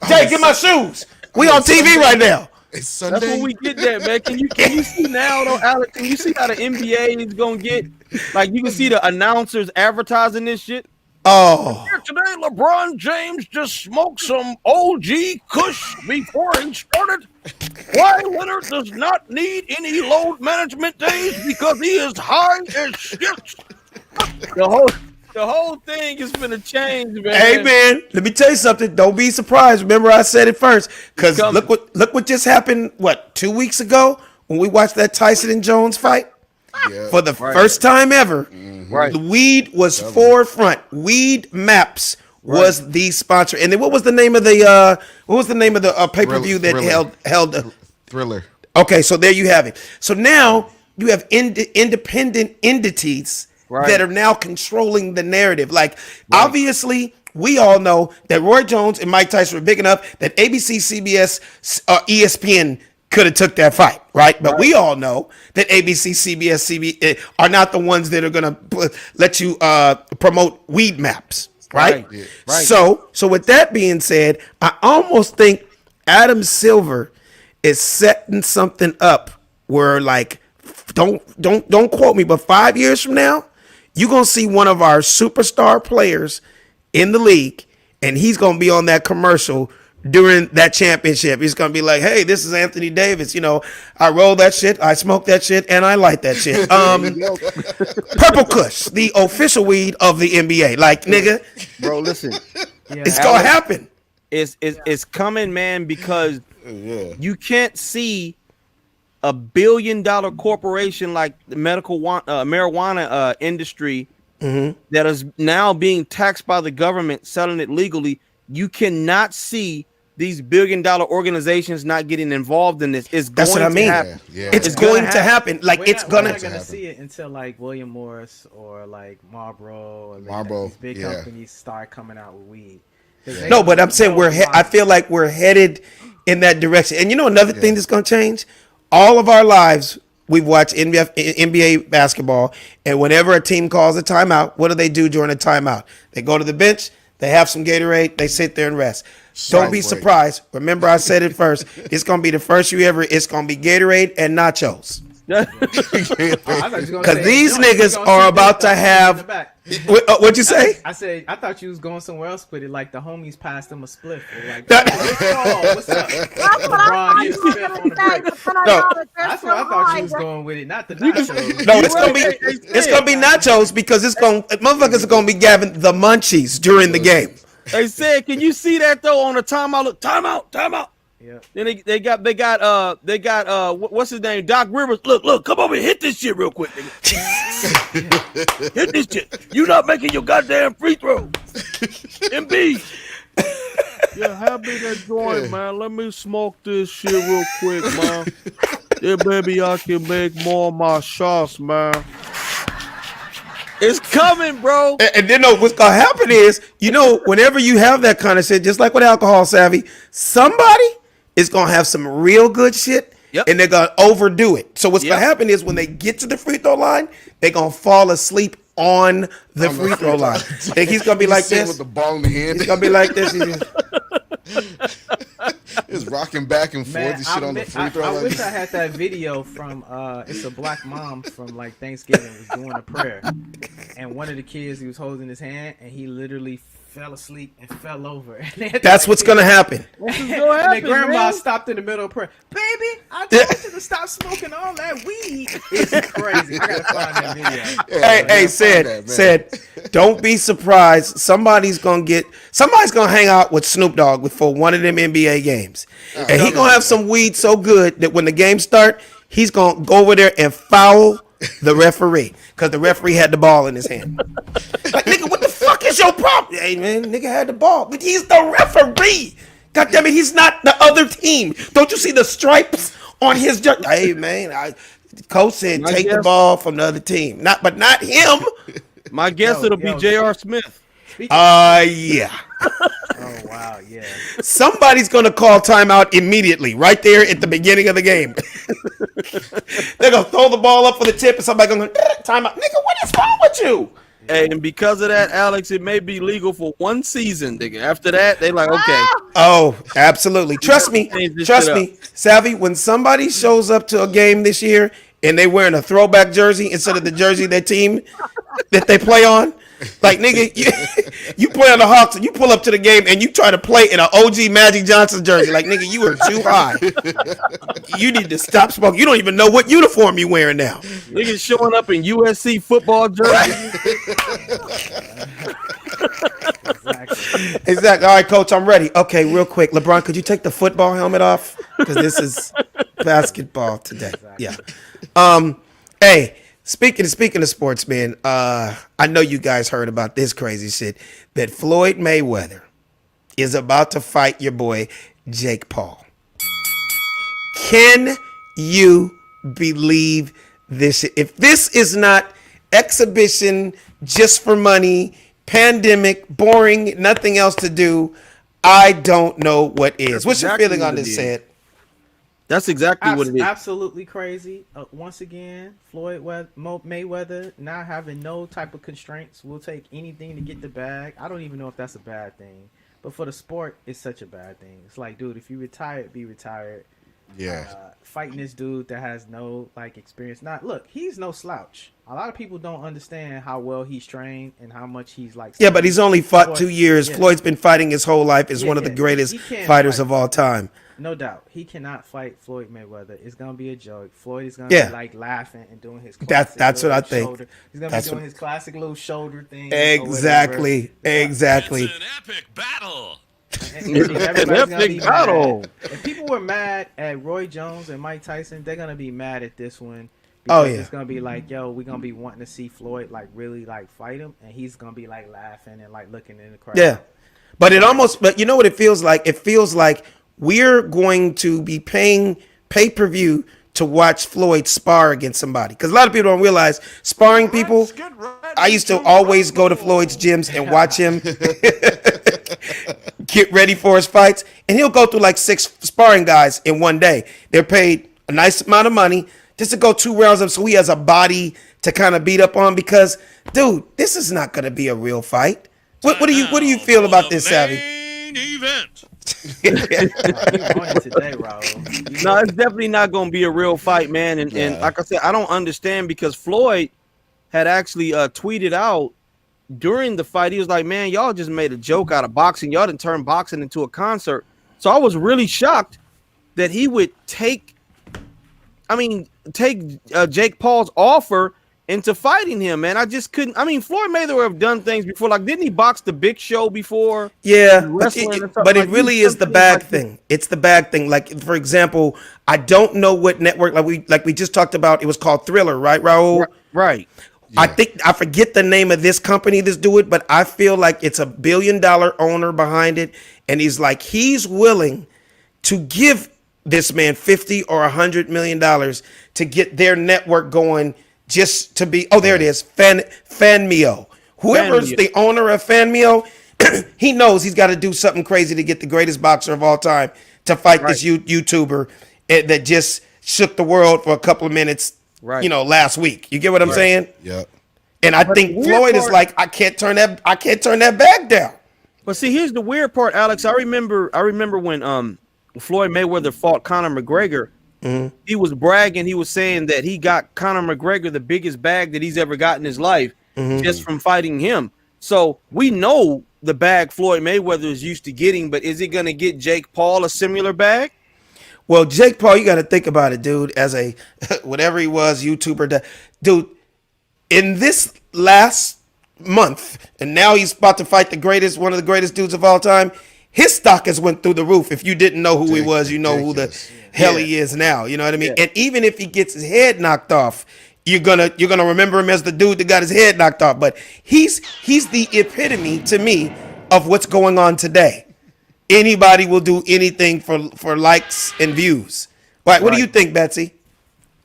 Jay, get my shoes. We on TV right now. It's Sunday. That's what we get there, man. Can you see now, though, Alex? Can you see how the NBA is gonna get? Like, you can see the announcers advertising this shit. Oh. Here today, LeBron James just smoked some OG Kush before he started. Why Leonard does not need any load management days because he is high as shit. The whole thing is gonna change, man. Hey, man, let me tell you something. Don't be surprised. Remember, I said it first. Because look what just happened. 2 weeks ago when we watched that Tyson and Jones fight? Yeah. For the first time ever, the Weed was forefront. Weed Maps was the sponsor. And then what was the name of the pay-per-view that held Thriller. Okay, so there you have it. So now you have independent entities that are now controlling the narrative. Like, obviously, we all know that Roy Jones and Mike Tyson were big enough that ABC, CBS, ESPN could have took that fight, right? But we all know that ABC, CBS, CBS are not the ones that are going to let you promote Weed Maps, right? Right. Yeah. Right. So with that being said, I almost think Adam Silver is setting something up where, like, don't quote me, but 5 years from now, you're going to see one of our superstar players in the league, and he's going to be on that commercial during that championship. He's going to be like, hey, this is Anthony Davis. You know, I roll that shit, I smoke that shit, and I light that shit. Purple Kush, the official weed of the NBA. Like, nigga. Bro, listen. It's going to happen. It's coming, man, because you can't see a $1 billion corporation like the medical marijuana industry that is now being taxed by the government, selling it legally. You cannot see these $1 billion organizations not getting involved in this. That's what I mean. It's going to happen. Like, We're not going to see it until like William Morris or like Marlboro or like these big companies start coming out with weed. No, but I'm saying I feel like we're headed in that direction. And you know another thing that's going to change? All of our lives, we've watched NBA basketball, and whenever a team calls a timeout, what do they do during a timeout? They go to the bench, they have some Gatorade, they sit there and rest. Don't be surprised. Remember, I said it first. It's going to be the first year ever. It's going to be Gatorade and nachos. Because these niggas are about to have. What'd you say? I said I thought you was going somewhere else with it. Like the homies passed them a spliff. Like, what's up? LeBron hit a spliff on the break. That's where I thought you was going with it, not the nachos. No, it's gonna be nachos because motherfuckers are gonna be gabbing the munchies during the game. They said, can you see that though on the timeout? Look, timeout. Yeah. Then they got what's his name? Doc Rivers. Look, come over and hit this shit real quick, nigga. Hit this shit. You not making your goddamn free throw. MB. Yeah, how big that joint, man? Let me smoke this shit real quick, man. Yeah, baby, I can make more of my shots, man. It's coming, bro. And then what's gonna happen is, whenever you have that kind of shit, just like with alcohol, Savvy, somebody is gonna have some real good shit, and they're gonna overdo it. So what's gonna happen is when they get to the free throw line, they're gonna fall asleep on the free throw line. He's gonna be like this with the ball in the hand. He's gonna be like this. It's rocking back and forth and shit on the free throw line. I wish I had that video from it's a black mom from like Thanksgiving was doing a prayer, and one of the kids, he was holding his hand and he literally fell asleep and fell over. That's what's gonna happen. And the grandma stopped in the middle of prayer. Baby, I told you to stop smoking all that weed. It's crazy. I gotta find that video. Said, don't be surprised. Somebody's gonna hang out with Snoop Dogg for one of them NBA games, and he's gonna have some weed so good that when the game start, he's gonna go over there and foul the referee because the referee had the ball in his hand. Like, nigga, what the fuck is your problem? Hey, man, nigga had the ball, but he's the referee. God damn it, he's not the other team. Don't you see the stripes on his jersey? Hey, man, coach said take the ball from the other team, but not him. My guess it'll be J.R. Smith. Yeah. Oh wow, yeah. Somebody's gonna call timeout immediately, right there at the beginning of the game. They're gonna throw the ball up for the tip, and somebody's gonna timeout. Nigga, what is wrong with you? Hey, and because of that, Alex, it may be legal for one season, nigga. After that, they like, okay. Oh, absolutely. Trust me, Savvy. When somebody shows up to a game this year and they wearing a throwback jersey instead of the jersey of their team that they play on. Like, nigga, you play on the Hawks and you pull up to the game and you try to play in an OG Magic Johnson jersey. Like, nigga, you are too high. You need to stop smoking. You don't even know what uniform you wearing now. Niggas showing up in USC football jersey. Exactly. All right, Coach, I'm ready. Okay, real quick. LeBron, could you take the football helmet off? Because this is basketball today. Yeah. Hey, Speaking of sports, man, I know you guys heard about this crazy shit that Floyd Mayweather is about to fight your boy Jake Paul. Can you believe this? If this is not exhibition just for money, pandemic, boring, nothing else to do, I don't know what is. What's your feeling on this, Sid? That's exactly what it is. Absolutely crazy. Once again, Floyd Mayweather not having no type of constraints. Will take anything to get the bag. I don't even know if that's a bad thing. But for the sport, it's such a bad thing. It's like, dude, if you retired, be retired. Yeah. Fighting this dude that has no experience. Look, he's no slouch. A lot of people don't understand how well he's trained and how much he's Yeah, but he's only fought 2 years. Yeah. Floyd's been fighting his whole life. Is one of the greatest fighters of all time. No doubt. He cannot fight Floyd Mayweather. It's going to be a joke. Floyd is going to be laughing and doing his classic That's what I think. Shoulder. He's going to be doing his classic little shoulder thing. Exactly. It's an epic battle. An epic battle. If people were mad at Roy Jones and Mike Tyson, they're going to be mad at this one. Because it's going to be like, yo, we're going to be wanting to see Floyd really fight him. And he's going to be laughing and looking in the crowd. Yeah. But you know what it feels like? It feels like we're going to be paying pay-per-view to watch Floyd spar against somebody. Because a lot of people don't realize sparring people, I used to always go to Floyd's gyms and watch him get ready for his fights. And he'll go through 6 sparring guys in one day. They're paid a nice amount of money just to go 2 rounds up so he has a body to kind of beat up on. Because, dude, this is not going to be a real fight. What do you feel about this, Savvy? Event. Today, Raul. No, it's definitely not going to be a real fight, man. And like I said, I don't understand because Floyd had actually tweeted out during the fight. He was like, man, y'all just made a joke out of boxing. Y'all didn't turn boxing into a concert. So I was really shocked that he would take Jake Paul's offer into fighting him, man. I just couldn't. I mean, Floyd Mayweather have done things before. Didn't he box the Big Show before? Yeah, but it really is the bag thing. It's the bag thing. For example, I don't know what network, like we just talked about. It was called Thriller, right, Raul? Right. Yeah. I forget the name of this company that's do it, but I feel like it's $1 billion owner behind it, and he's willing to give this man $50 or $100 million to get their network going. Just to be, there it is, Fanmio. Whoever's the owner of Fanmio, he knows he's got to do something crazy to get the greatest boxer of all time to fight this YouTuber that just shook the world for a couple of minutes, last week. You get what I'm saying? Yeah. And I think Floyd is I can't turn that bag down. But see, here's the weird part, Alex. I remember when Floyd Mayweather fought Conor McGregor. Mm-hmm. He was bragging. He was saying that he got Conor McGregor the biggest bag that he's ever got in his life just from fighting him. So we know the bag Floyd Mayweather is used to getting, but is he going to get Jake Paul a similar bag? Well, Jake Paul, you got to think about it, dude, as a whatever he was, YouTuber. Dude, in this last month, and now he's about to fight one of the greatest dudes of all time, his stock has went through the roof. If you didn't know who he was, you know who the hell he is now. You know what I mean? Yeah. And even if he gets his head knocked off, you're gonna remember him as the dude that got his head knocked off. But he's the epitome to me of what's going on today. Anybody will do anything for likes and views. Right? What do you think, Betsy?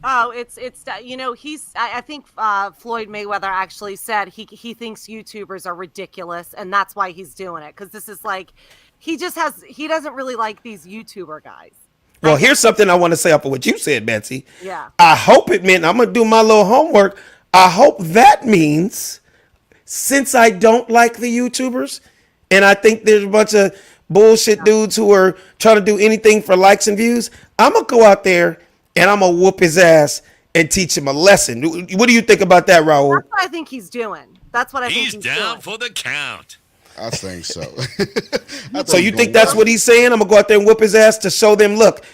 Oh, it's I think Floyd Mayweather actually said he thinks YouTubers are ridiculous, and that's why he's doing it, because this is he doesn't really like these YouTuber guys. Well, here's something I want to say off of what you said, Betsy. Yeah. I hope it meant, I'm going to do my little homework. I hope that means, since I don't like the YouTubers, and I think there's a bunch of bullshit dudes who are trying to do anything for likes and views, I'm going to go out there and I'm going to whoop his ass and teach him a lesson. What do you think about that, Raul? That's what I think he's doing. He's down for the count. I think so. So you think that's what he's saying? I'm going to go out there and whoop his ass to show them, look,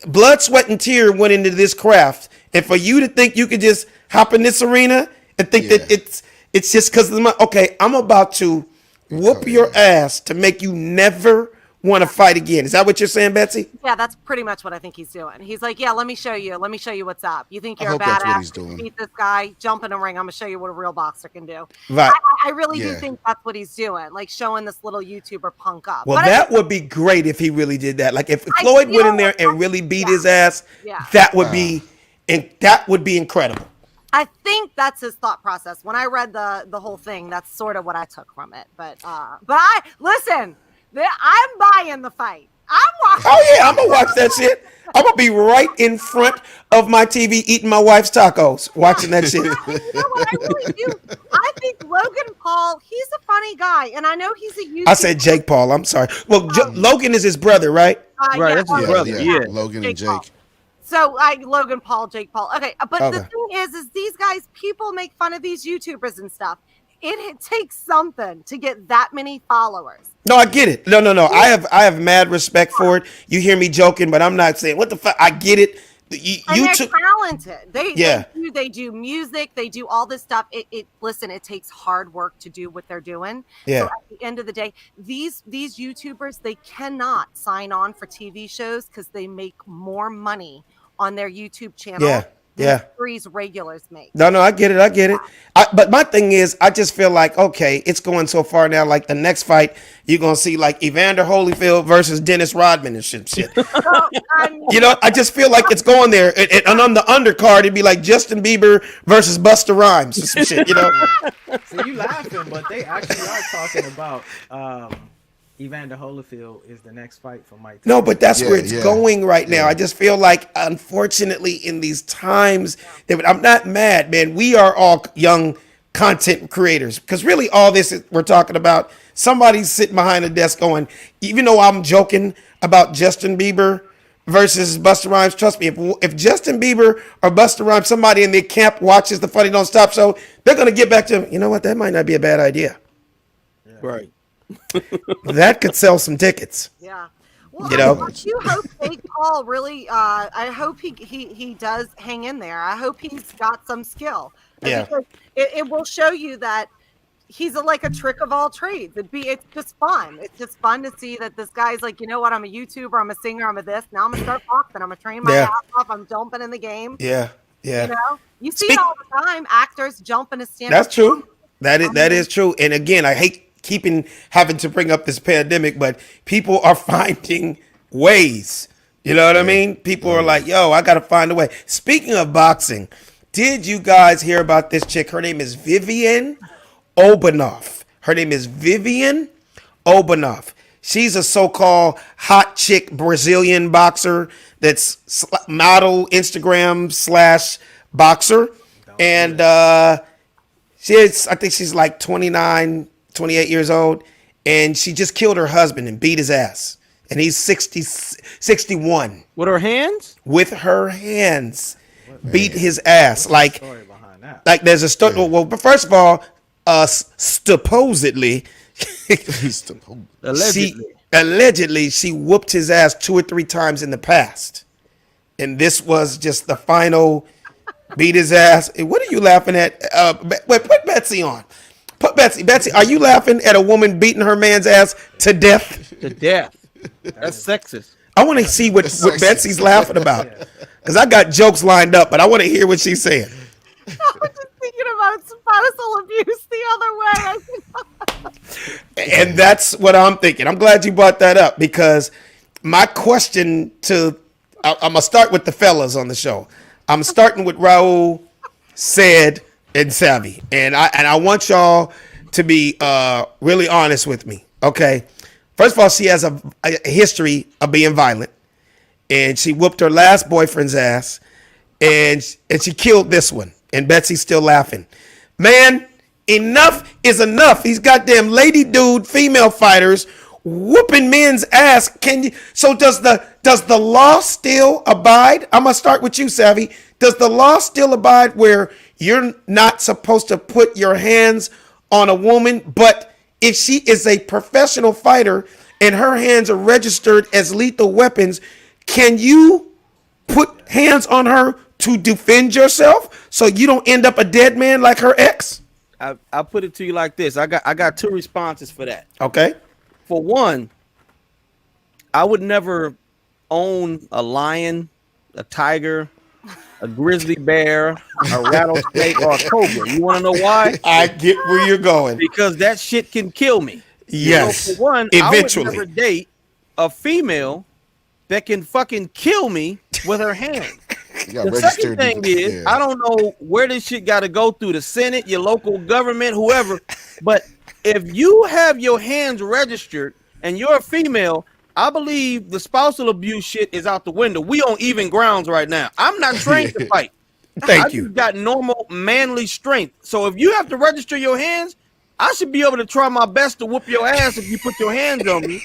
blood, sweat, and tear went into this craft. And for you to think you could just hop in this arena and think that it's just because of the money. Okay, I'm about to whoop your ass to make you never want to fight again. Is that what you're saying, Betsy? Yeah, that's pretty much what I think he's doing. He's like, yeah, let me show you. Let me show you what's up. You think I you're a hope that's what badass? he's doing. Beat this guy, jump in a ring. I'm gonna show you what a real boxer can do. Right. I really do Yeah. think that's what he's doing, like showing this little YouTuber punk up. Well, But that would be great if he really did that. Like if I Floyd went in feel there and like- really beat yeah. his ass, Yeah. that would be, and that would be incredible. I think that's his thought process. When I read the whole thing, that's sort of what I took from it. But I listen. I'm buying the fight. I'm watching. Oh yeah, I'm gonna watch that shit. I'm gonna be right in front of my TV eating my wife's tacos, watching that shit. You know what? I really do. I think Logan Paul, he's a funny guy, and I know he's a YouTuber. I said Jake Paul. I'm sorry. Well, Logan is his brother, right? Right, that's his Yeah, brother. yeah. Yeah. Logan and Jake Paul. Jake. So Logan Paul, Jake Paul. Okay, but the Okay. thing is these guys, people make fun of these YouTubers and stuff. It takes something to get that many followers. No, I get it. No. I have mad respect for it. You hear me joking, but I'm not saying what the fuck. I get it. And You they're took. talented. Yeah. They do music. They do all this stuff. Listen, it takes hard work to do what they're doing. Yeah. So at the end of the day, these YouTubers, they cannot sign on for TV shows because they make more money on their YouTube channel Yeah. than Yeah. Three's regulars make. No, I get it. But my thing is, I just feel like, okay, it's going so far now. Like the next fight, you're gonna see like Evander Holyfield versus Dennis Rodman and shit. Well, You know, I just feel like it's going there. And on the undercard, it'd be like Justin Bieber versus Busta Rhymes or some shit. You know? See, you laughing, but they actually are talking about Evander Holyfield is the next fight for Mike. No, but that's where Yeah, it's yeah. going right now. Yeah. I just feel like, unfortunately, in these times, I'm not mad, man. We are all young content creators because really all this we're talking about, somebody's sitting behind a desk going, even though I'm joking about Justin Bieber versus Busta Rhymes, trust me, if Justin Bieber or Busta Rhymes, somebody in their camp watches the Funny Don't Stop show, they're going to get back to him. You know what? That might not be a bad idea. Right. That could sell some tickets. Yeah. Well, You know? I do hope Jake Paul really. I hope he does hang in there. I hope he's got some skill. Yeah. Because it will show you that he's like a trick of all trades. It's just fun. It's just fun to see that this guy's like, you know what? I'm a YouTuber. I'm a singer. I'm a this. Now I'm gonna start boxing. I'm gonna train my Yeah. ass off. I'm jumping in the game. Yeah. You know, you see it all the time. Actors jumping to stand. That's true. That is true. And again, I hate having to bring up this pandemic, but people are finding ways. You know what I mean? People are like, yo, I got to find a way. Speaking of boxing, did you guys hear about this chick? Her name is Vivian Obanoff. She's a so-called hot chick Brazilian boxer that's model Instagram / boxer. And I think she's like 29, 28 years old. And she just killed her husband and beat his ass. And he's 61. With her hands? With her hands. Beat his ass. Like there's a story. Well, but first of all, supposedly, allegedly she whooped his ass 2 or 3 times in the past. And this was just the final beat his ass. What are you laughing at? Wait, put Betsy on. Put Betsy. Betsy, are you laughing at a woman beating her man's ass to death? To death. That's sexist. I want to see what Betsy's laughing about. Because I got jokes lined up, but I want to hear what she's saying. I was just thinking about spousal abuse the other way. And that's what I'm thinking. I'm glad you brought that up because my question I'm going to start with the fellas on the show. I'm starting with Raul, Said, and Savvy. And I want y'all to be really honest with me, okay? First of all, she has a history of being violent. And she whooped her last boyfriend's ass. And she killed this one. And Betsy's still laughing. Man, enough is enough. These goddamn lady dude female fighters whooping men's ass. So does the law still abide? I'm gonna start with you, Savvy. Does the law still abide where you're not supposed to put your hands on a woman, but if she is a professional fighter and her hands are registered as lethal weapons, can you put hands on her to defend yourself so you don't end up a dead man like her ex? I'll put it to you like this. I got 2 responses for that. Okay. For one, I would never own a lion, a tiger, a grizzly bear, a rattlesnake, or a cobra. You want to know why? I get where you're going. Because that shit can kill me. Yes. So for one, Eventually. I would never date a female that can fucking kill me with her hand. The second thing is, I don't know where this shit got to go through the Senate, your local government, whoever. But if you have your hands registered and you're a female, I believe the spousal abuse shit is out the window. We on even grounds right now. I'm not trained to fight. Thank you. I've got normal manly strength. So if you have to register your hands, I should be able to try my best to whoop your ass if you put your hands on me.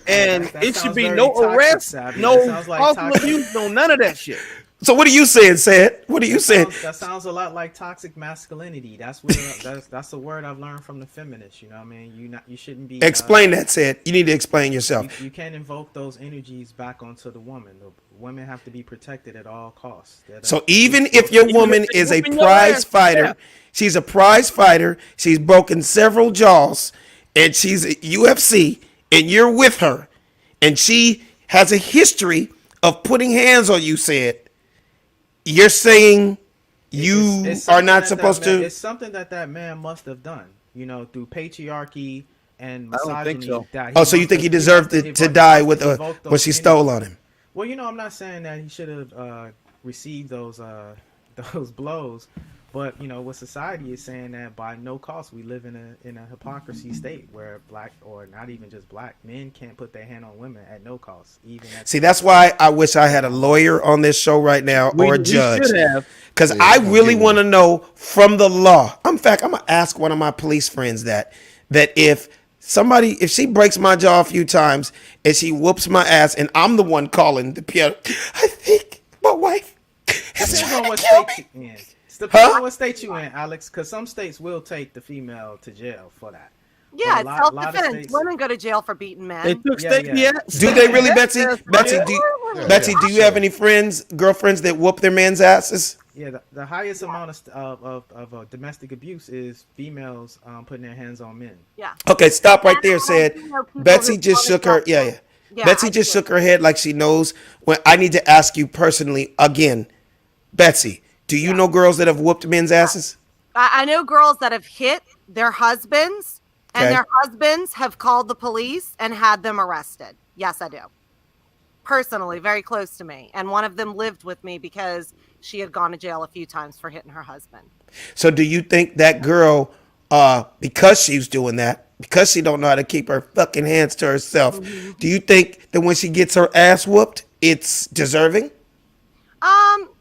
And it should be no arrest, no spousal abuse, no none of that shit. So what are you saying, Sad? What are you saying? That sounds a lot like toxic masculinity. That's what that's a word I've learned from the feminists. You know what I mean? You shouldn't be. Explain that, Sad. You need to explain yourself. You can't invoke those energies back onto the woman. The women have to be protected at all costs. So even if your woman is a prize fighter, she's a prize fighter, she's broken several jaws, and she's a UFC, and you're with her, and she has a history of putting hands on you, Said. You're saying you are not supposed to. It's something that man must have done, you know, through patriarchy and misogyny. I don't think so. Oh, so you think he deserved to die with what she stole on him? Well, you know, I'm not saying that he should have received those blows, but you know, what society is saying that by no cost we live in a hypocrisy state where black, or not even just black, men can't put their hand on women at no cost. See, that's why I wish I had a lawyer on this show right now or a judge, because I really want to know from the law. In fact, I'm gonna ask one of my police friends that if she breaks my jaw a few times and she whoops my ass and I'm the one calling the piano, I think my wife is trying to kill me. Depends on what state you in, Alex, because some states will take the female to jail for that. Yeah, it's self-defense. Women go to jail for beating men. They took Do they really, Betsy? Betsy, do you have any girlfriends that whoop their men's asses? Yeah, the highest amount of domestic abuse is females putting their hands on men. Yeah. Okay, stop right there. Said Betsy just shook her. Yeah. Betsy just shook her head like she knows. When I need to ask you personally again, Betsy. Do you know girls that have whooped men's asses? I know girls that have hit their husbands, and their husbands have called the police and had them arrested. Yes, I do. Personally, very close to me. And one of them lived with me because she had gone to jail a few times for hitting her husband. So do you think that girl, because she's doing that, because she don't know how to keep her fucking hands to herself, do you think that when she gets her ass whooped, it's deserving?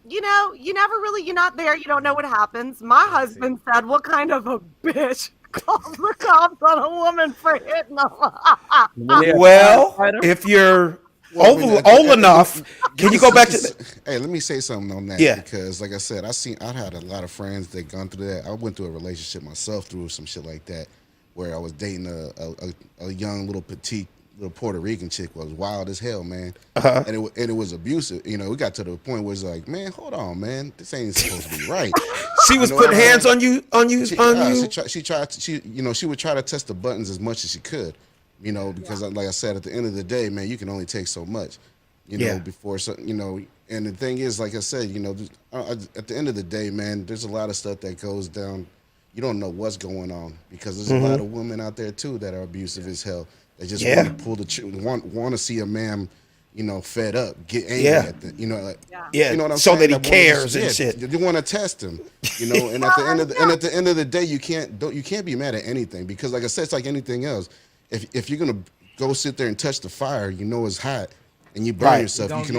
You know, you're not there. You don't know what happens. My husband said, what kind of a bitch calls the cops on a woman for hitting them? Well, if you're old enough, can you go back to Hey, let me say something on that. Yeah. Because like I said, I had a lot of friends that gone through that. I went through a relationship myself through some shit like that, where I was dating a young little petite little Puerto Rican chick, was wild as hell, man. And it was abusive. You know, we got to the point where it's like, man, hold on, man, this ain't supposed to be right. She was putting hands on you. She would try to test the buttons as much as she could, you know, because like I said, at the end of the day, man, you can only take so much, you know, before, you know. And the thing is, like I said, you know, at the end of the day, man, there's a lot of stuff that goes down. You don't know what's going on, because there's a lot of women out there too that are abusive as hell. They just want to pull want to see a man, you know, fed up, get angry at the, you know, like, you know what I'm saying? So that he cares and shit. You want to test him, you know. And at the end of the day, you can't be mad at anything, because, like I said, it's like anything else. If you're gonna go sit there and touch the fire, you know it's hot, and you burn yourself. You can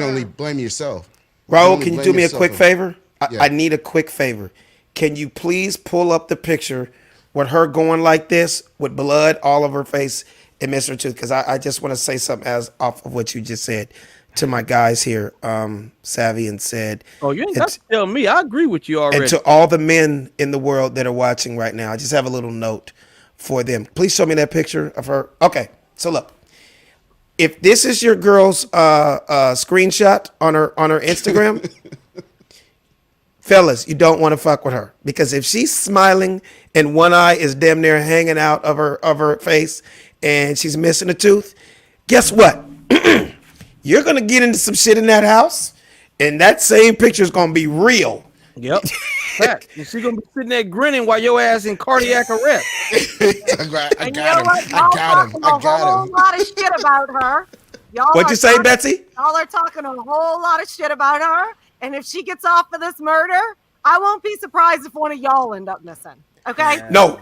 only blame yourself. Raul, can you do me a quick favor? I need a quick favor. Can you please pull up the picture with her going like this with blood all over her face and Mr. Tooth? Because I just want to say something as off of what you just said to my guys here, Savvy, and Said. Oh, you ain't got to tell me. I agree with you already. And to all the men in the world that are watching right now, I just have a little note for them. Please show me that picture of her. Okay, so look. If this is your girl's screenshot on her Instagram, fellas, you don't want to fuck with her, because if she's smiling and one eye is damn near hanging out of her face and she's missing a tooth, guess what? You're gonna get into some shit in that house, and that same picture is gonna be real. Yep. Fact. And she's gonna be sitting there grinning while your ass in cardiac arrest. I got him. A whole lot of shit about her. What'd you say, Betsy? Y'all are talking a whole lot of shit about her, and if she gets off for this murder, I won't be surprised if one of y'all end up missing. Okay? No.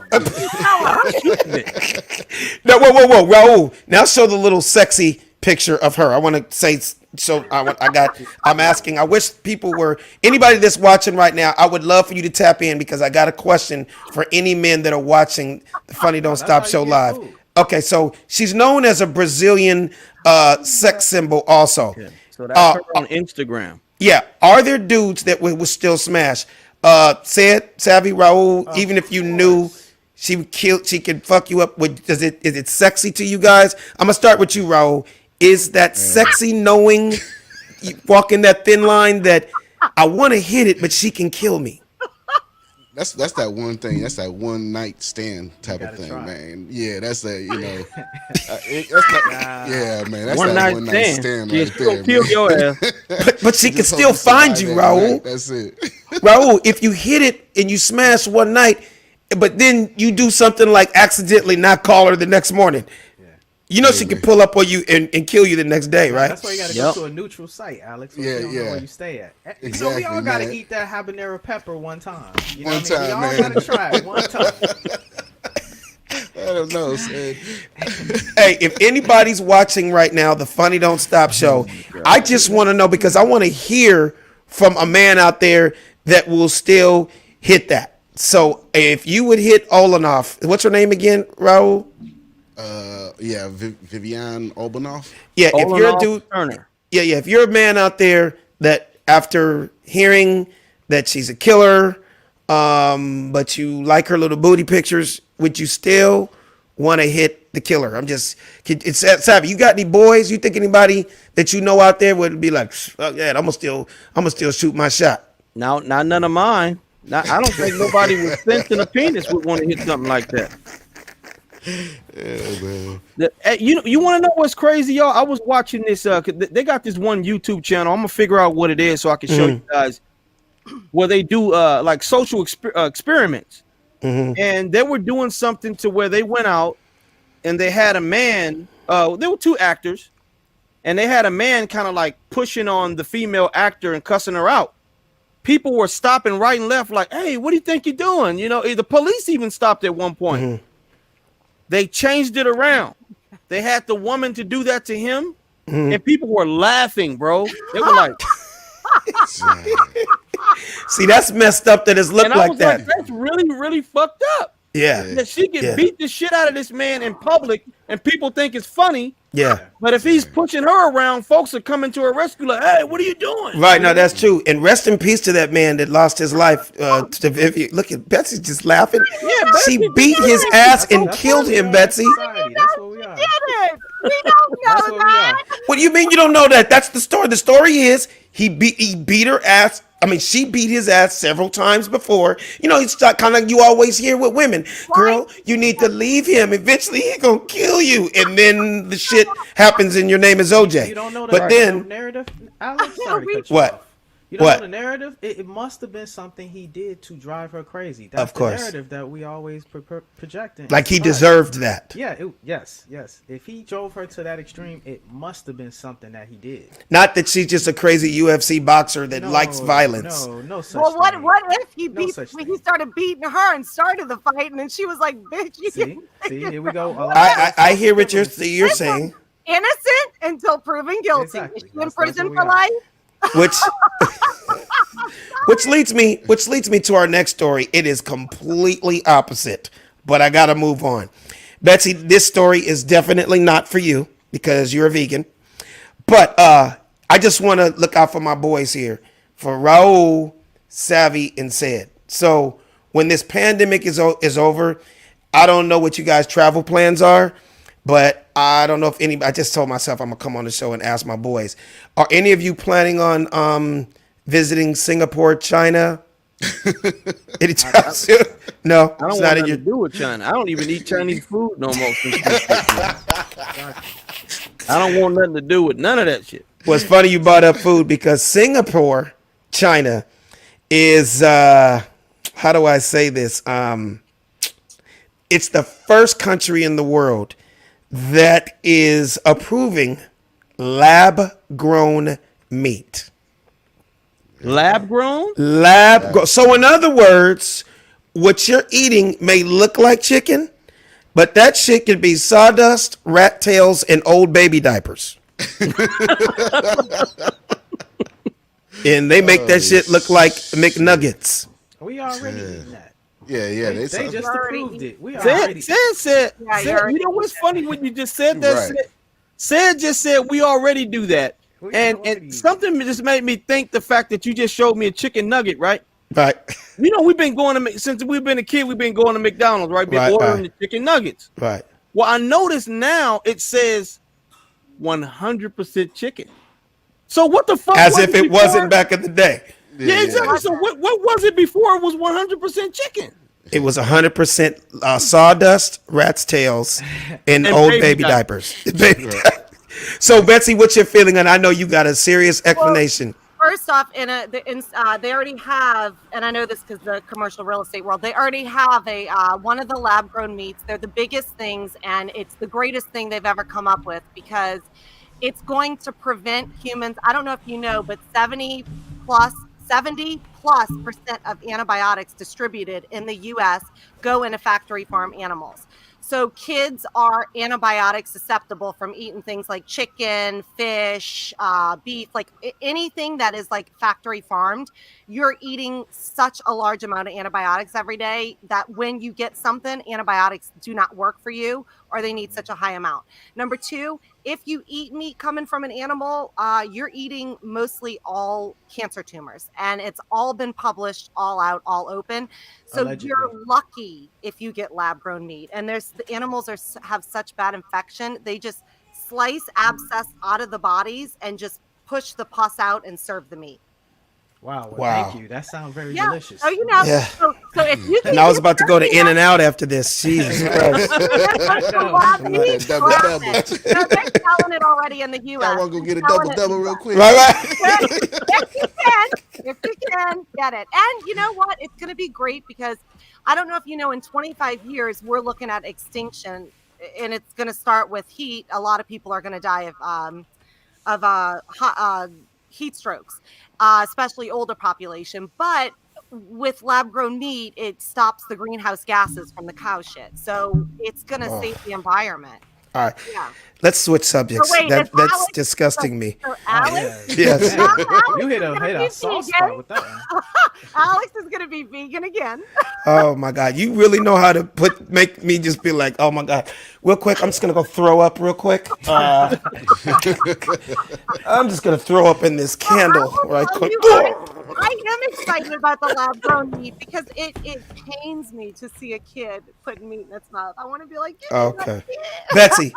No, whoa, Raul. Now show the little sexy picture of her. I want to say, so I'm asking, I wish people were, anybody that's watching right now, I would love for you to tap in because I got a question for any men that are watching the Funny Don't Stop show live. Okay, so she's known as a Brazilian sex symbol also. Yeah. So that's her on Instagram. Yeah. Are there dudes that would still smash? Said Savvy Raul, even if you knew she could fuck you up with, is it sexy to you guys? I'm gonna start with you, Raul. Is that sexy knowing you walking that thin line that I want to hit it, but she can kill me? That's that one thing. That's that one night stand type of thing, man. Yeah, that's a yeah, man. That's one that night one night stand right there. Kill your ass. But she can still find you, Raul. Night. That's it. Raul, if you hit it and you smash one night, but then you do something like accidentally not call her the next morning. You know she can pull up on you and kill you the next day, right? That's why you got to go to a neutral site, Alex. Where you don't know where you stay at. Exactly, we all got to eat that habanero pepper one time. You know what I mean? We all got to try it one time. I don't know, Sid. Hey, if anybody's watching right now, the Funny Don't Stop show, I just want to know because I want to hear from a man out there that will still hit that. So if you would hit Olanoff, what's her name again, Raul? Vivian Olbanoff. Yeah, Olanoff if you're a dude, Turner. Yeah, if you're a man out there that after hearing that she's a killer, but you like her little booty pictures, would you still want to hit the killer? It's Savvy. You got any boys? You think anybody that you know out there would be like, oh, yeah, I'm gonna still shoot my shot? Now, not none of mine. Now, I don't think nobody with sense in a penis would want to hit something like that. Yeah, man. You want to know what's crazy, y'all? I was watching this. They got this one YouTube channel. I'm gonna figure out what it is so I can show you guys. Where they do like social experiments, and they were doing something to where they went out and they had a man. There were two actors, and they had a man kind of like pushing on the female actor and cussing her out. People were stopping right and left, like, "Hey, what do you think you're doing?" You know, the police even stopped at one point. They changed it around. They had the woman to do that to him, and people were laughing, bro. They were like, "See, that's messed up. That it's looked like that. That's really, really fucked up." Yeah, that she can beat the shit out of this man in public, and people think it's funny. Yeah, but if he's pushing her around, folks are coming to her rescue like, "Hey, what are you doing?" Right, no, that's true. And rest in peace to that man that lost his life. Look at Betsy just laughing. Yeah, she beat his ass and killed him, Betsy. That's what we are. We don't know that. What do you mean you don't know that? That's the story. The story is he beat her ass. I mean, she beat his ass several times before. You know, it's kind of you always hear with women, girl, you need to leave him. Eventually, he gonna kill you, and then the shit happens, and your name is OJ. You don't know the but then narrative, Alex. Sorry to cut you what? off. You don't know the narrative? It must have been something he did to drive her crazy. That's of course. The narrative that we always project in. Like he deserved that. Yeah, yes. If he drove her to that extreme, it must have been something that he did. Not that she's just a crazy UFC boxer that likes violence. No such Well, thing. what if he started beating her and started the fight, and then she was like, "Bitch, you see, here we go." I hear what you're saying. Innocent until proven guilty. Exactly. Is she in prison for life? Which leads me to our next story. It is completely opposite, but I gotta move on. Betsy, this story is definitely not for you because you're a vegan. But I just want to look out for my boys here, for Raul, Savvy, and Said. So when this pandemic is over, I don't know what you guys' travel plans are. But I don't know if anybody, I just told myself I'm going to come on the show and ask my boys. Are any of you planning on visiting Singapore, China? Anytime soon? No, I don't want nothing to do with China. I don't even eat Chinese food no more. I don't want nothing to do with none of that shit. Well, it's funny you brought up food because Singapore, China, is how do I say this? It's the first country in the world that is approving lab-grown meat. Lab-grown? So in other words, what you're eating may look like chicken, but that shit can be sawdust, rat tails, and old baby diapers. And they make that shit look like McNuggets. We already eating that. Yeah. They just approved it. We Said, already. said, you know what's funny when you just said that? Right. Said just said we already do that. And something just made me think the fact that you just showed me a chicken nugget, right? Right. You know, we've been going to, since we've been a kid, we've been going to McDonald's, right? Been ordering the chicken nuggets. Right. Well, I noticed now it says 100% chicken. So what the fuck? As if it wasn't back in the day. Yeah, exactly. So what was it before it was 100% chicken? It was 100% sawdust, rat's tails, and old baby diapers. So, Betsy, what's your feeling? And I know you got a serious explanation. First off, they already have, and I know this because the commercial real estate world, they already have one of the lab-grown meats. They're the biggest things, and it's the greatest thing they've ever come up with because it's going to prevent humans. I don't know if you know, but 70 plus % of antibiotics distributed in the U.S. go into factory farm animals. So kids are antibiotic susceptible from eating things like chicken, fish, beef, like anything that is like factory farmed. You're eating such a large amount of antibiotics every day that when you get something, antibiotics do not work for you or they need such a high amount. Number two, if you eat meat coming from an animal, you're eating mostly all cancer tumors, and it's all been published, all out, all open. So allegedly, you're lucky if you get lab-grown meat. And the animals have such bad infection, they just slice abscess out of the bodies and just push the pus out and serve the meat. Wow. Thank you. That sounds very delicious. Oh, you know. Yeah. So if you and I was about to go to In-N-Out after this. Jesus Christ. They're selling it already in the U.S. I want to go get a double real quick. Right. If you can, get it. And you know what? It's going to be great because I don't know if you know, in 25 years, we're looking at extinction, and it's going to start with heat. A lot of people are going to die of heat strokes, especially older population. But with lab-grown meat, it stops the greenhouse gases from the cow shit. So it's going to save the environment. All right. Yeah. Let's switch subjects. So wait, that's Alex, disgusting me. So Alex? Yes. You hit a soft spot with that one. Alex is going to be vegan again. Oh my God. You really know how to make me just be like, oh my God. Real quick, I'm just going to go throw up real quick. I'm just going to throw up in this candle right quick. I am excited about the lab-grown meat because it pains me to see a kid putting meat in its mouth. I want to be like, okay. Betsy,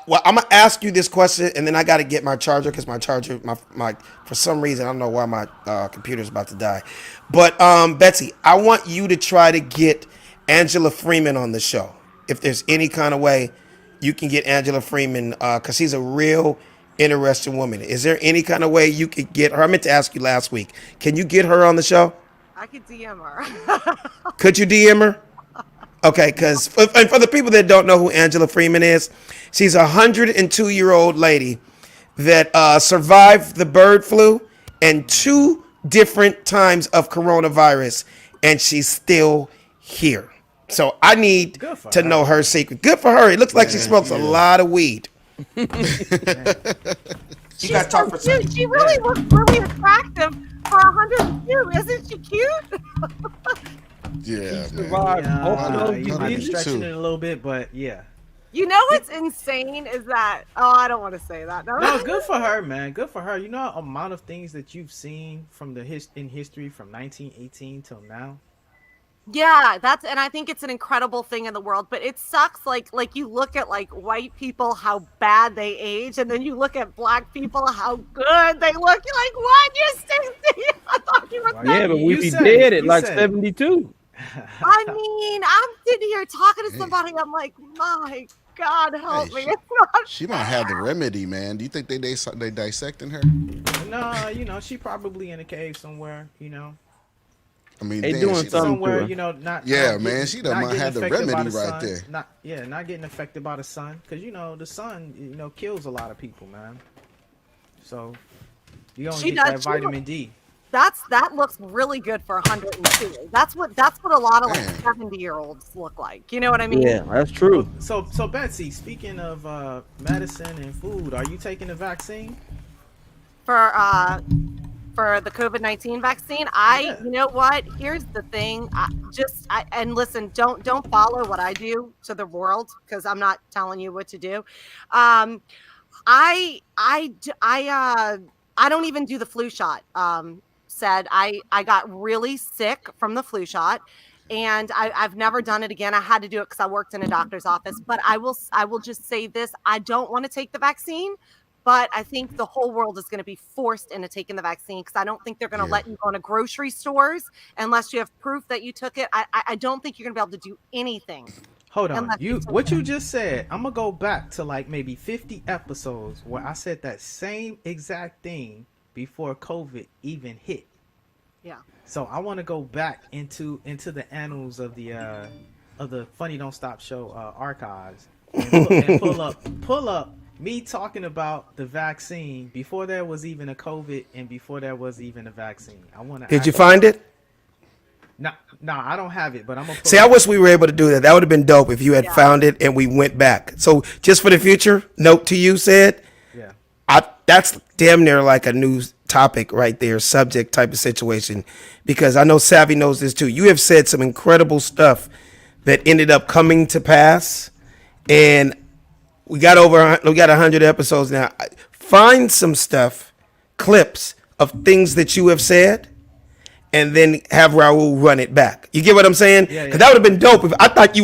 well, I'm gonna ask you this question, and then I got to get my charger because my charger, my for some reason I don't know why my computer's about to die. But Betsy, I want you to try to get Angela Freeman on the show. If there's any kind of way you can get Angela Freeman, because she's a real interesting woman. Is there any kind of way you could get her? I meant to ask you last week. Can you get her on the show? I could DM her. Could you DM her? Okay, because for the people that don't know who Angela Freeman is, she's a 102-year-old lady that survived the bird flu and 2 different times of coronavirus, and she's still here. So I need to know her secret. Good for her. It looks like she smokes a lot of weed. You got to talk for some. She really looks really attractive for 102. Isn't she cute? Yeah, You might be stretching it a little bit, but yeah. You know what's insane is that I don't want to say that. No, good for her, man. Good for her. You know the amount of things that you've seen from in history from 1918 till now. Yeah, and I think it's an incredible thing in the world, but it sucks. Like you look at like white people, how bad they age, and then you look at black people, how good they look. You're like, what? You're 60? I thought you were 30. Yeah, but we be dead at like 72. I mean, I'm sitting here talking to somebody. I'm like, my God help me. Hey, It's not. She might have the remedy, man. Do you think they dissecting her? No, she probably in a cave somewhere. I mean, They damn, doing she something Somewhere, to her. not. Yeah, not man, getting- she done not might getting have the affected by remedy right sun. there. Not getting affected by the sun, because the sun, kills a lot of people, man. So you only She get that does. vitamin D. That looks really good for 102. That's what a lot of like Man. 70-year-olds look like. You know what I mean? Yeah, that's true. So Betsy, speaking of medicine and food, are you taking the vaccine? For the COVID-19 vaccine, you know what? Here's the thing. And listen, don't follow what I do to the world, because I'm not telling you what to do. I don't even do the flu shot. Said I got really sick from the flu shot, and I've never done it again. I had to do it because I worked in a doctor's office. But I will just say this: I don't want to take the vaccine, but I think the whole world is going to be forced into taking the vaccine, because I don't think they're going to let you go into grocery stores unless you have proof that you took it. I don't think you're going to be able to do anything. Hold on. Unless you took What it. you just said, I'm gonna go back to like maybe 50 episodes where I said that same exact thing before COVID even hit. Yeah. So I want to go back into the annals of the Funny Don't Stop Show archives and pull up me talking about the vaccine before there was even a COVID and before there was even a vaccine. I want to. Did you find it? No, I don't have it, but I'm gonna. See, I wish we were able to do that. That would have been dope if you had found it and we went back. So just for the future, note to you said, Yeah. that's damn near like a new topic right there, subject type of situation, because I know Savvy knows this too. You have said some incredible stuff that ended up coming to pass, and we got 100 episodes now. Find some stuff, clips of things that you have said, and then have Raul run it back. You get what I'm saying? Yeah. Because that would have been dope. If I thought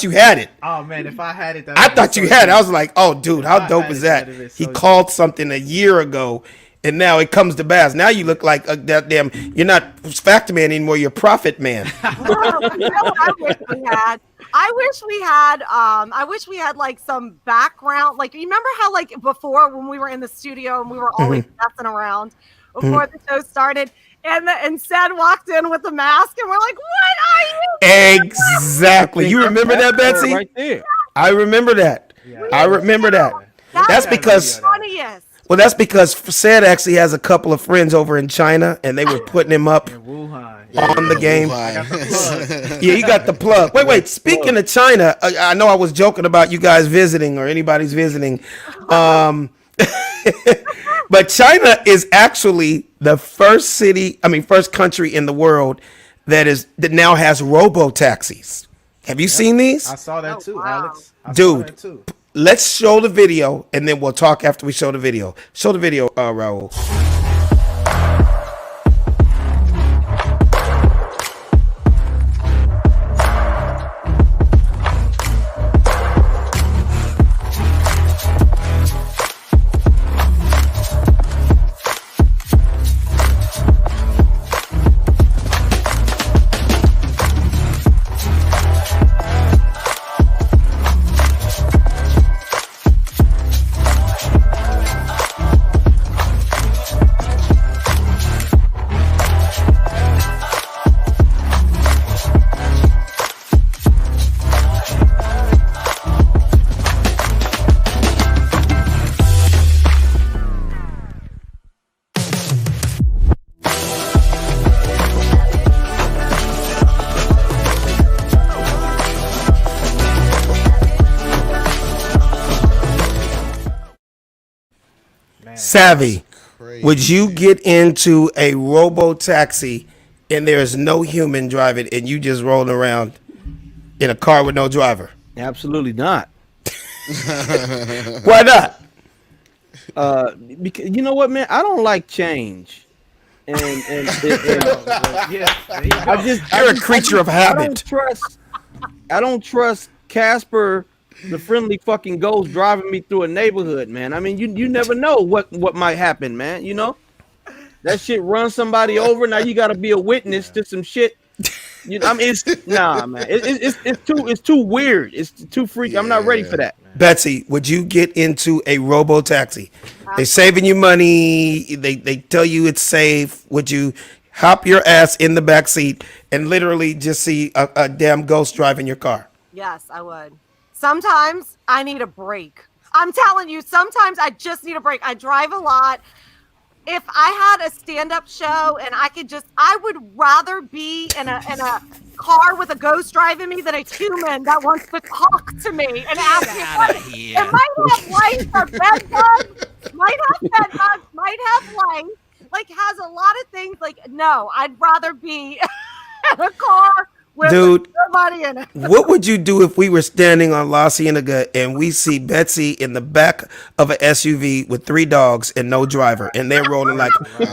you had it. Oh man, if I had it, I thought you had it. I was like, oh, dude, how dope is that? that'd be He so called something a year ago, and now it comes to pass. Now you look like a goddamn. You're not Factor Man anymore. You're Prophet Man. You know what I wish we had? I wish we had like some background. Like, you remember how like before when we were in the studio and we were always messing around before the show started, and Sad walked in with the mask, and we're like, "What are you?" Exactly. You remember that, Betsy? Right there. I remember that. I remember that. That's because. Funniest. Well, that's because Sad actually has a couple of friends over in China, and they were putting him up on the game. Yeah, you got the plug. Wait. Speaking of China, I know I was joking about you guys visiting or anybody's visiting, but China is actually the first country in the world that now has robo taxis. Have you seen these? I saw that too, Alex. I saw Dude, that too. let's show the video, and then we'll talk after we show the video. Show the video, Raul. Savvy, would you get into a robo taxi and there's no human driving and you just rolling around in a car with no driver? Absolutely not. Why not? Because you know what, man, I don't like change, and You're a creature of habit. I don't trust Casper, the friendly fucking ghost, driving me through a neighborhood, man. I mean, you never know what might happen, man. You know, that shit runs somebody over. Now you got to be a witness to some shit You know, I mean, it's nah, man. It's too weird. It's too freaky. I'm not ready for that. Betsy, would you get into a robo taxi? They're saving you money. They tell you it's safe. Would you hop your ass in the back seat and literally just see a damn ghost driving your car? Yes, I would. Sometimes I need a break. I'm telling you, sometimes I just need a break. I drive a lot. If I had a stand-up show and I would rather be in a car with a ghost driving me than a human that wants to talk to me and ask me questions. It might have lice or bed bugs, might have lice, like has a lot of things. Like, no, I'd rather be in a car with nobody in it. What would you do if we were standing on La Cienega and we see Betsy in the back of an SUV with 3 dogs and no driver, and they're rolling like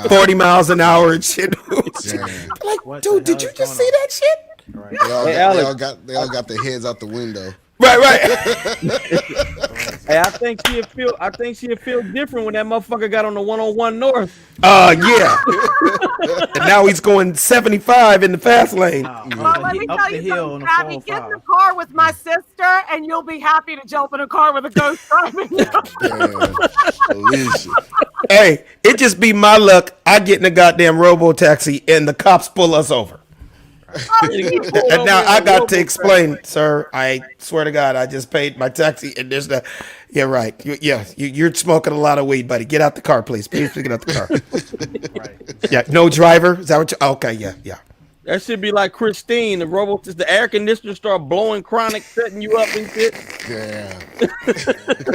40 miles an hour and shit? Like, dude, did you just see that shit? Right. They all got their heads out the window. Right. Hey, I think she'd feel different when that motherfucker got on the 101 North. Yeah. And now he's going 75 in the fast lane. Well, let me tell you something, Gabby. Get in the car with my sister, and you'll be happy to jump in a car with a ghost driving you. Hey, it just be my luck. I get in a goddamn robo taxi and the cops pull us over. And now I got to explain, sir. I swear to God, I just paid my taxi, and there's the. Yeah, right. You're smoking a lot of weed, buddy. Get out the car, please. Please get out the car. Right. Yeah, no driver. Is that what you? Okay, yeah. That should be like Christine. The air conditioner start blowing chronic, setting you up and shit. Yeah.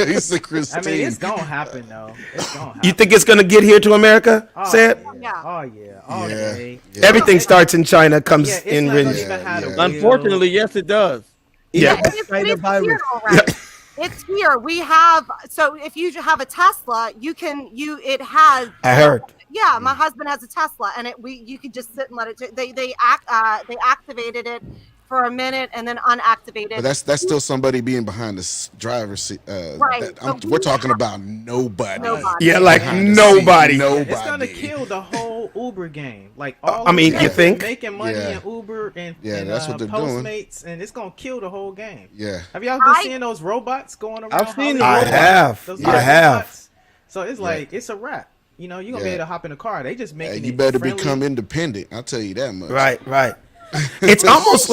He's a Christine. I mean, it's gonna happen though. It's gonna happen. You think it's gonna get here to America? Say it. Everything starts in China, comes in. Unfortunately, yes, it does. Yeah. It's here already. It's here. We have. So if you have a Tesla, it has. I heard. Yeah, my husband has a Tesla, and you could just sit and let it. They activated it for a minute and then unactivated. But that's still somebody being behind the driver's seat. Right. We're talking about nobody. Yeah, like nobody. It's gonna kill the whole Uber game. Like all. I mean, you think making money in Uber and that's what they're Postmates, and it's gonna kill the whole game. Yeah. Have y'all been seeing those robots going around? I've seen. I have. So it's like it's a wrap. You know, you're gonna be able to hop in a car. They just making you it better friendly. become independent. I'll tell you that much. Right. It's almost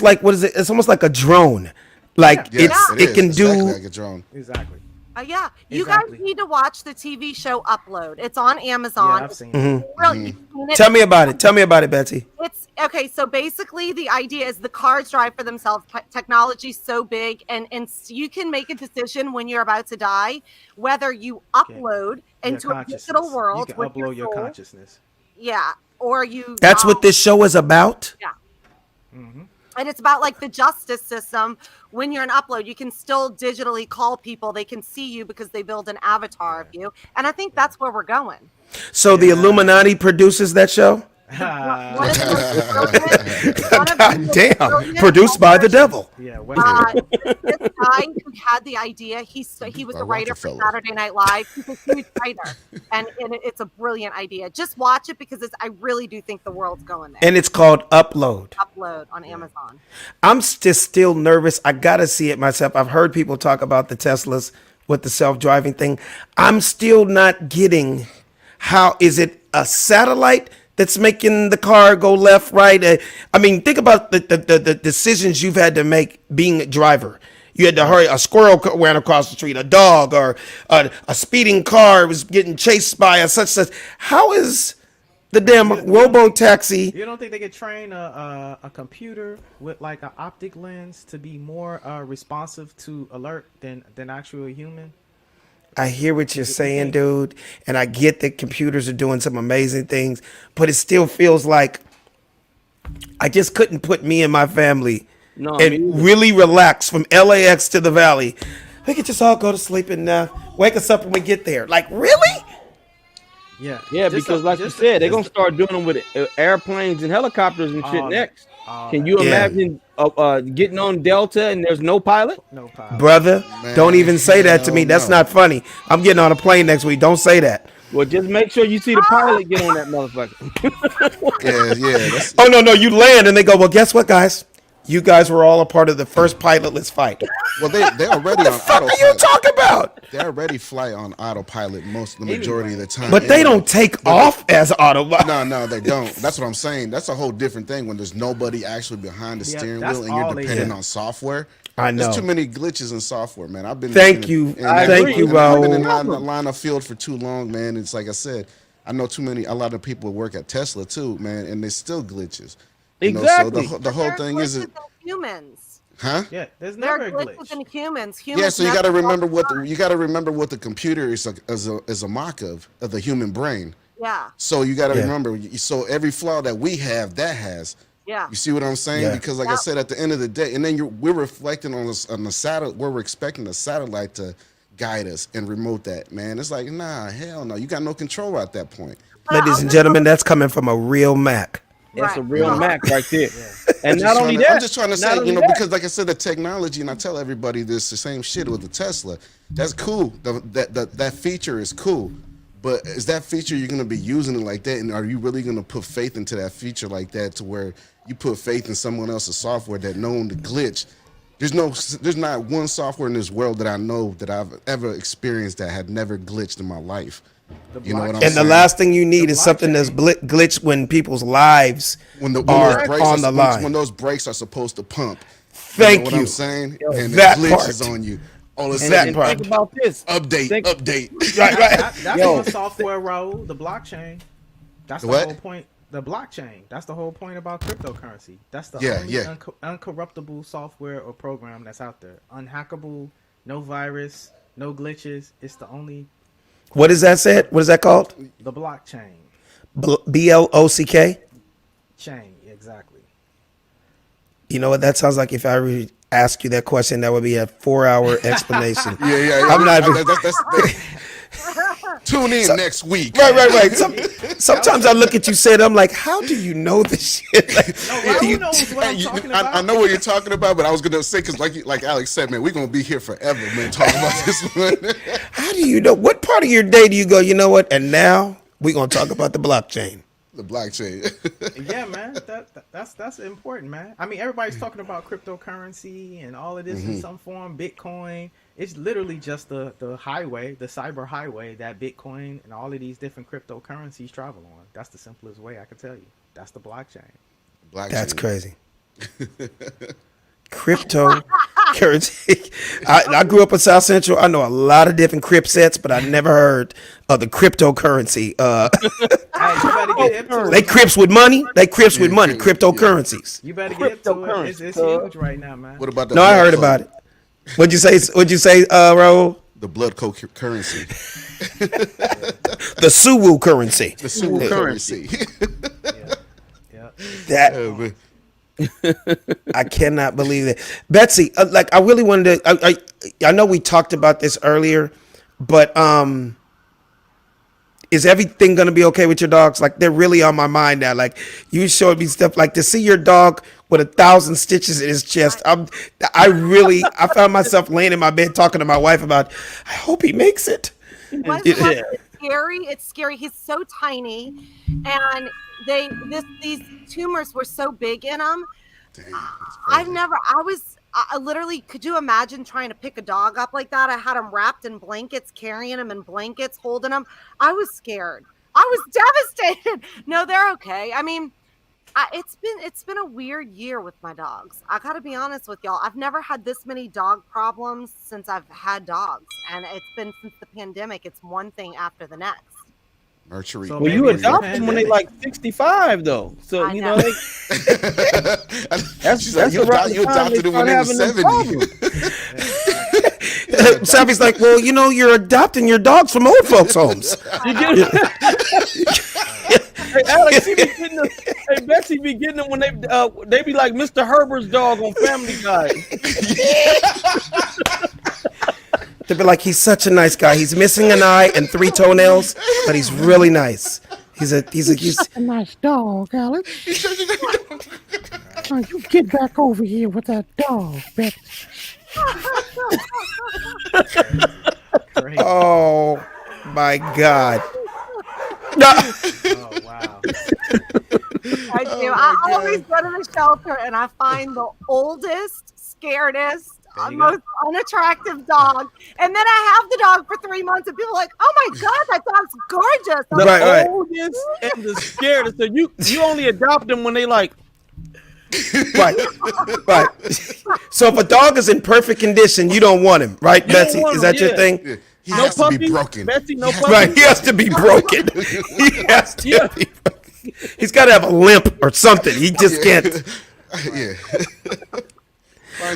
like what is it? It's almost like a drone. Like it can do exactly like a drone. Exactly. Yeah, you guys need to watch the TV show Upload. It's on Amazon. Yeah, I've seen it. Tell me about it, Betsy. It's okay. So basically, the idea is the cars drive for themselves. Technology's so big, and you can make a decision when you're about to die whether you upload into a digital world. You can upload your consciousness. Yeah, or you. That's what this show is about. Yeah. Mm-hmm. And it's about like the justice system. When you're an Upload, you can still digitally call people. They can see you because they build an avatar of you. And I think that's where we're going. So the Illuminati produces that show? God damn. Produced by the devil. Yeah. This guy who had the idea, he was a writer for Saturday Night Live. He's a huge writer. And it's a brilliant idea. Just watch it because I really do think the world's going there. And it's called Upload. Upload on Amazon. I'm just still nervous. I got to see it myself. I've heard people talk about the Teslas with the self-driving thing. I'm still not getting how is it a satellite that's making the car go left, right? I mean, think about the decisions you've had to make being a driver. You had to hurry. A squirrel ran across the street, a dog, or a speeding car was getting chased by a such. How is the damn robo taxi? You don't think they could train a computer with like an optic lens to be more responsive to alert than actual human? I hear what you're saying, dude, and I get that computers are doing some amazing things, but it still feels like I just couldn't put me and my family and really relax from LAX to the Valley. We could just all go to sleep and wake us up when we get there. Like, really? Yeah, because like you said, they're gonna start doing them with airplanes and helicopters and shit next. Can you imagine getting on Delta and there's no pilot? No pilot. Brother, don't even say that to me. That's not funny. I'm getting on a plane next week. Don't say that. Well, just make sure you see the pilot get on that motherfucker. Yeah. Oh no, you land and they go, well, guess what, guys? You guys were all a part of the first pilotless fight. Well, they already on What are you talking about? They already fly on autopilot the majority of the time. But they don't take off as autopilot. No, they don't. That's what I'm saying. That's a whole different thing when there's nobody actually behind the steering wheel and you're depending on software. I know. There's too many glitches in software, man. I've been Thank you, Raul. I've been in the line of field for too long, man. It's like I said, I know a lot of people work at Tesla too, man, and there's still glitches. Exactly. So the whole thing is humans. Huh? Yeah, there's never a glitch. Glitches in humans. Yeah, so you got to remember what the computer is a mock of the human brain. Yeah. So you got to remember. So every flaw that we have, that has. Yeah. You see what I'm saying? Yeah. Because like I said, at the end of the day, and then we're reflecting on the satellite, where we're expecting the satellite to guide us and remote that. Man, it's like, nah, hell no. You got no control at that point. Ladies and gentlemen, that's coming from a real Mac. That's a real Mac right there. And not only that, I'm just trying to say, because like I said, the technology, and I tell everybody this, the same shit with the Tesla. That's cool. That feature is cool. But is that feature you're going to be using it like that? And are you really going to put faith into that feature like that to where you put faith in someone else's software that known to glitch? There's not one software in this world that I know that I've ever experienced that had never glitched in my life. You know what I'm saying? And the last thing you need is something that's glitched when people's lives are on the line. When those brakes are supposed to pump. Thank you. Know what I'm saying? And that the glitch part is on you. All of a that sudden, part. Think about this. Update. Right. That's one software role, the blockchain. That's the whole point. The blockchain. That's the whole point about cryptocurrency. That's the only uncorruptible software or program that's out there. Unhackable, no virus, no glitches. It's the only. What is that said? What is that called? The blockchain. BLOCK? Chain, exactly. You know what? That sounds like if I ask you that question, that would be a 4-hour explanation. Yeah. I'm not even. Tune in next week. Right. Sometimes I look at you, said, I'm like, how do you know this shit? Like, I know what you're talking about, but I was gonna say because like Alex said, man, we're gonna be here forever, man, talking about this one. How do you know? What part of your day do you go, you know what? And now we're gonna talk about the blockchain. The blockchain. Yeah, man. That's important, man. I mean, everybody's talking about cryptocurrency and all of this in some form, Bitcoin. It's literally just the highway, the cyber highway that Bitcoin and all of these different cryptocurrencies travel on. That's the simplest way I can tell you. That's the blockchain. That's crazy. Cryptocurrency. I grew up in South Central. I know a lot of different crypt sets, but I never heard of the cryptocurrency. They crypts with money. Cryptocurrencies. You better get to it. It's huge right now, man. What about No, I heard about it. What'd you say, Raul? The blood currency. The Suwu currency. The Suwu currency. That I cannot believe that. Betsy, I really wanted to I know we talked about this earlier, but is everything going to be okay with your dogs? Like, they're really on my mind now. Like, you showed me stuff like to see your dog with 1,000 stitches in his chest. I found myself laying in my bed talking to my wife about, I hope he makes it. It's scary. It's scary. He's so tiny, and these tumors were so big in him. I literally, could you imagine trying to pick a dog up like that? I had him wrapped in blankets, carrying him in blankets, holding him. I was scared. I was devastated. No, they're okay. I mean, it's been a weird year with my dogs. I gotta be honest with y'all. I've never had this many dog problems since I've had dogs, and it's been since the pandemic. It's one thing after the next. Mercury. Well, you adopt them when they like 65, though. So you know, that's you adopted them when they were 70. Savvy's like, well, you know, you're adopting your dogs from old folks' homes. Hey, Alex, Betsy be getting them when they be like Mr. Herbert's dog on Family Guy. They'd be like, he's such a nice guy. He's missing an eye and 3 toenails, but he's really nice. He's a nice dog, Alex. You get back over here with that dog, Betsy. Oh my God. Oh wow. I do. I always go to the shelter and I find the oldest, scaredest, most unattractive dog, and then I have the dog for 3 months, and people are like, "Oh my god, that dog's gorgeous!" I'm like, The oldest and the scaredest. So you only adopt them when they like. Right. So if a dog is in perfect condition, you don't want him, right, Betsy? Is that your thing? Yeah. He has to be broken. Betsy, no puppy. Right, he has to be broken. He has to be broken. He's got to have a limp or something. He just can't. Yeah.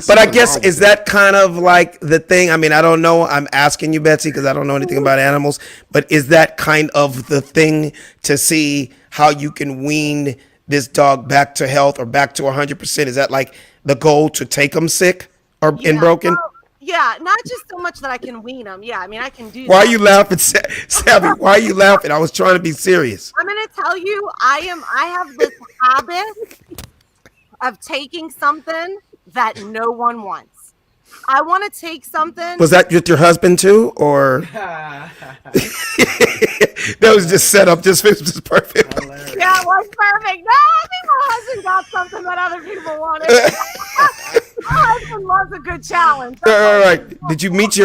But I guess, is that kind of like the thing? I mean, I don't know. I'm asking you, Betsy, because I don't know anything about animals. But is that kind of the thing to see how you can wean this dog back to health or back to 100%? Is that like the goal, to take them sick or and broken? Well, yeah, not just so much that I can wean them. Yeah, I mean, I can do Why that. are you laughing, Savvy? Why are you laughing? I was trying to be serious. I'm going to tell you, I have this habit of taking something that no one wants. I want to take something. Was that with your husband too, or that was just set up? Just perfect. Yeah, it was perfect. No, I think my husband got something that other people wanted. My husband loves a good challenge. All right. Did you meet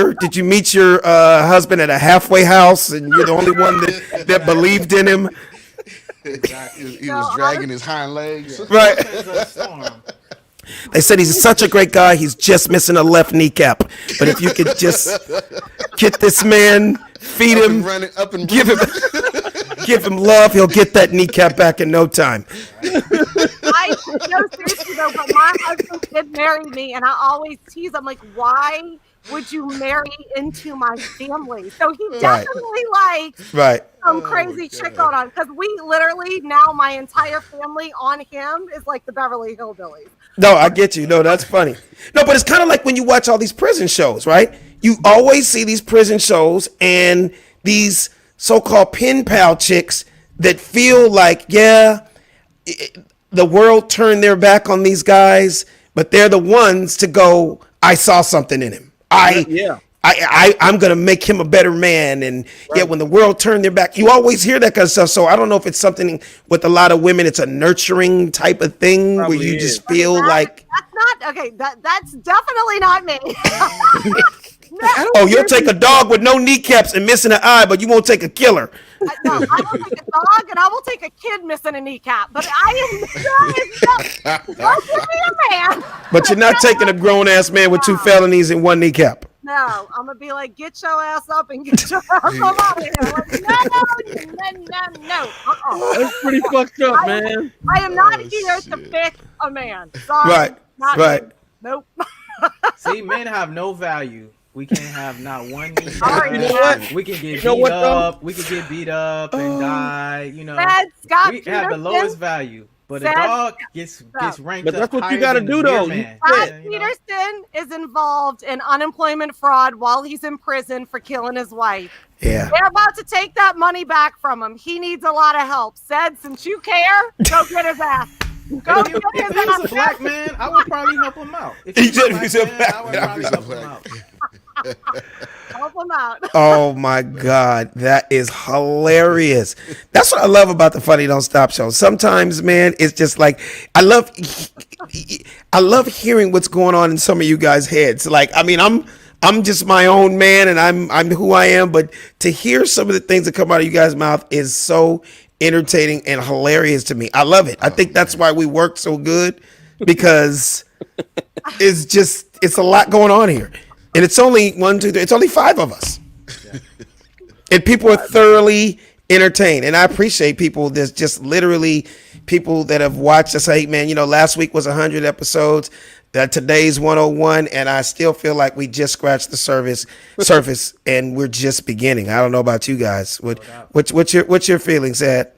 your husband at a halfway house, and you're the only one that believed in him? He was dragging his hind legs. Right. They said he's such a great guy. He's just missing a left kneecap. But if you could just get this man, feed him, give him love, he'll get that kneecap back in no time. No, seriously though, but my husband did marry me, and I always tease. I'm like, why would you marry into my family? So he definitely likes some crazy chick going on, because we literally now, my entire family on him is like the Beverly Hillbillies. No, I get you. No, that's funny. No, but it's kind of like when you watch all these prison shows, right? You always see these prison shows and these so-called pen pal chicks that feel like, the world turned their back on these guys, but they're the ones to go, I saw something in him. I'm going to make him a better man. And when the world turned their back, you always hear that kind of stuff. So I don't know if it's something with a lot of women, it's a nurturing type of thing where you just feel like. That's not, okay, that's definitely not me. Oh, you'll take a dog with no kneecaps and missing an eye, but you won't take a killer. No, I will take a dog and I will take a kid missing a kneecap, but I am not give me a man. But you're not taking a grown-ass man with 2 felonies and 1 kneecap. No, I'm going to be like, get your ass up and get your ass up out of here. Like, no. That's pretty fucked up, man. I am not here to pick a man. Sorry. Right. Nope. See, men have no value. We can't have not one. You know what? We can get beat up. We can get beat up and die. You know, we have the lowest value. But a dog gets ranked. But that's up what you got to do, though. Scott Peterson is involved in unemployment fraud while he's in prison for killing his wife. Yeah. They're about to take that money back from him. He needs a lot of help. Said, since you care, go get his ass. If he was a black man, I would probably help him out. If he was a black man, I would probably help him out. Help him out. Oh my God, that is hilarious. That's what I love about the Funny Don't Stop show. Sometimes, man, it's just like I love hearing what's going on in some of you guys' heads. Like, I mean, I'm just my own man, and I'm who I am. But to hear some of the things that come out of you guys' mouth is so entertaining and hilarious to me. I love it. I think that's why we work so good, because it's a lot going on here. And it's only 1, 2, 3. It's only 5 of us, and people are thoroughly entertained. And I appreciate people. There's just literally people that have watched us. Hey, man, last week was 100 episodes. Today's 101, and I still feel like we just scratched the surface, and we're just beginning. I don't know about you guys. What's your feelings, Ed?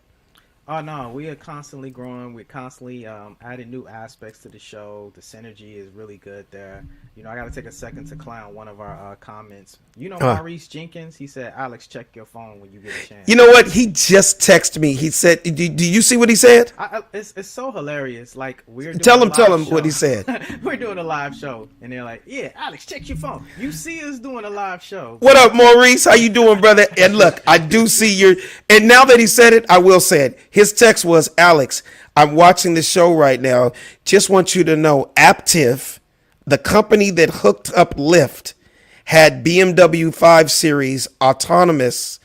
Oh no, we are constantly growing. We're constantly adding new aspects to the show. The synergy is really good there. You know, I got to take a second to clown one of our comments. You know, Maurice Jenkins. He said, "Alex, check your phone when you get a chance." You know what? He just texted me. He said, "Do you see what he said?" It's so hilarious. Like we're doing tell him show. what he said. We're doing a live show, and they're like, "Yeah, Alex, check your phone. You see us doing a live show." What up, Maurice? How you doing, brother? And look, I do see your. And now that he said it, I will say it. His text was, "Alex, I'm watching the show right now. Just want you to know, Aptiv, the company that hooked up Lyft, had BMW 5 Series autonomous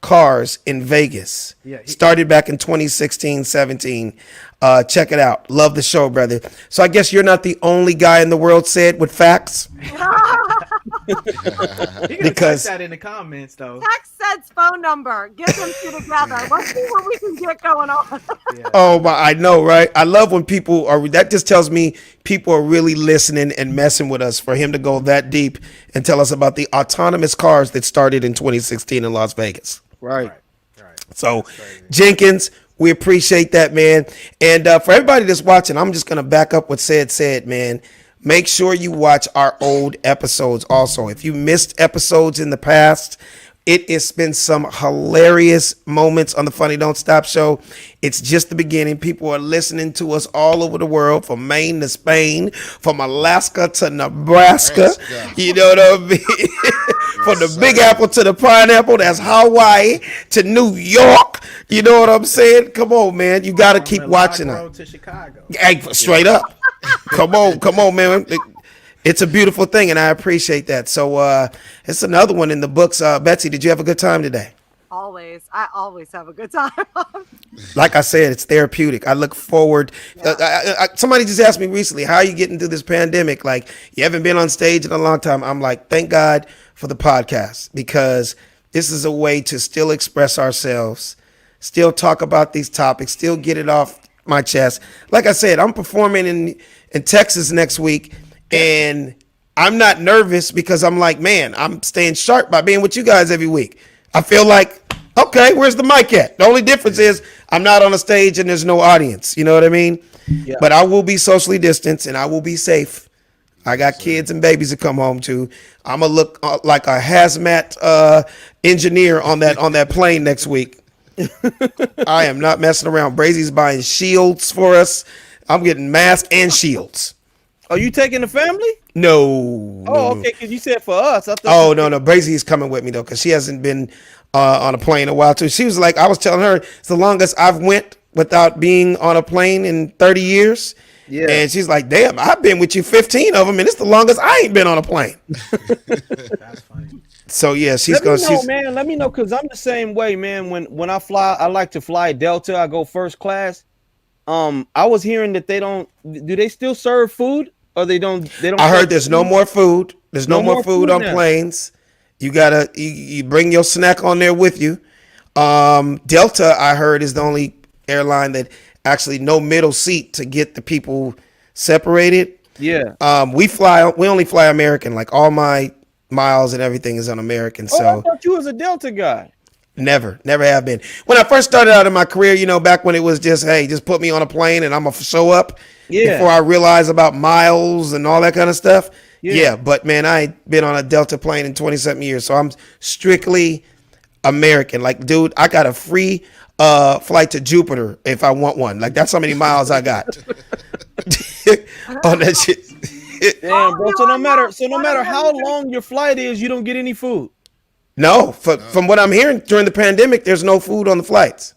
cars in Vegas. Started back in 2016, 17. Check it out. Love the show, brother." So I guess you're not the only guy in the world said with facts. You can Because- text that in the comments, though. Text Sed's phone number. Get them two together. Let's see what we can get going on. Oh my, I know, right? I love when people are, that just tells me people are really listening and messing with us for him to go that deep and tell us about the autonomous cars that started in 2016 in Las Vegas. Right. So Jenkins, we appreciate that, man. And for everybody that's watching, I'm just going to back up what said, man. Make sure you watch our old episodes also. If you missed episodes in the past, it has been some hilarious moments on the Funny Don't Stop show. It's just the beginning. People are listening to us all over the world, from Maine to Spain, from Alaska to Nebraska. You know what I mean? From the Big Apple to the Pineapple, that's Hawaii to New York. You know what I'm saying? Come on, man. You got to keep watching it. To Chicago. Hey, straight up. Come on, man. It's a beautiful thing, and I appreciate that. So it's another one in the books. Betsy, did you have a good time today? Always. I always have a good time. Like I said, it's therapeutic. I look forward. Somebody just asked me recently, how are you getting through this pandemic? Like, you haven't been on stage in a long time. I'm like, thank God for the podcast, because this is a way to still express ourselves, still talk about these topics, still get it off my chest. Like I said, I'm performing in Texas next week, and I'm not nervous because I'm like, man, I'm staying sharp by being with you guys every week. I feel like, okay, where's the mic at? The only difference is I'm not on a stage and there's no audience. You know what I mean? Yeah. But I will be socially distanced and I will be safe. I got kids and babies to come home to. I'm gonna look like a hazmat engineer on that plane next week. I am not messing around. Brazy's buying shields for us. I'm getting masks and shields. Are you taking the family? No. Oh, okay. Because you said for us. I thought Oh, no. Brazy's coming with me though, because she hasn't been on a plane in a while too. She was like, I was telling her it's the longest I've went without being on a plane in 30 years. Yeah. And she's like, damn, I've been with you 15 of them, and it's the longest I ain't been on a plane. That's funny. So yeah, Let me know, because I'm the same way, man. When I fly, I like to fly Delta. I go first class. I was hearing that do they still serve food, or they don't? I heard there's no more food. There's no more food on planes. You gotta you bring your snack on there with you. Delta, I heard, is the only airline that actually no middle seat to get the people separated. Yeah. We only fly American. Like all my miles and everything is on American. So I thought you was a Delta guy. Never have been. When I first started out in my career, back when it was just, hey, just put me on a plane and I'm gonna show up. Yeah. Before I realized about miles and all that kind of stuff. Yeah. But man, I ain't been on a Delta plane in 20-something years, so I'm strictly American. Like, dude, I got a free flight to Jupiter if I want one. Like, that's how many miles I got on that shit. Damn, bro. So no matter how long your flight is, you don't get any food. No, from what I'm hearing, during the pandemic, there's no food on the flights.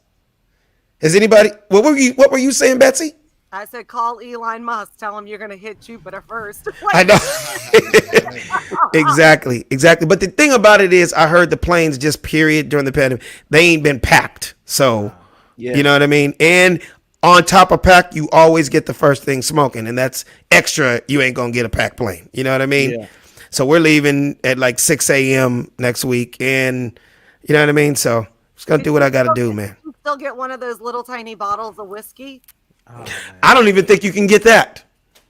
Has anybody? What were you saying, Betsy? I said, call Elon Musk. Tell him you're going to hit Jupiter first. I know. Exactly. But the thing about it is, I heard the planes just period during the pandemic, they ain't been packed. So, you know what I mean? And on top of pack, you always get the first thing smoking, and that's extra. You ain't going to get a packed plane. You know what I mean? Yeah. So we're leaving at like 6 a.m. next week, and you know what I mean? So just going to do what I got to do, man. You still get one of those little tiny bottles of whiskey? Oh, I don't even think you can get that.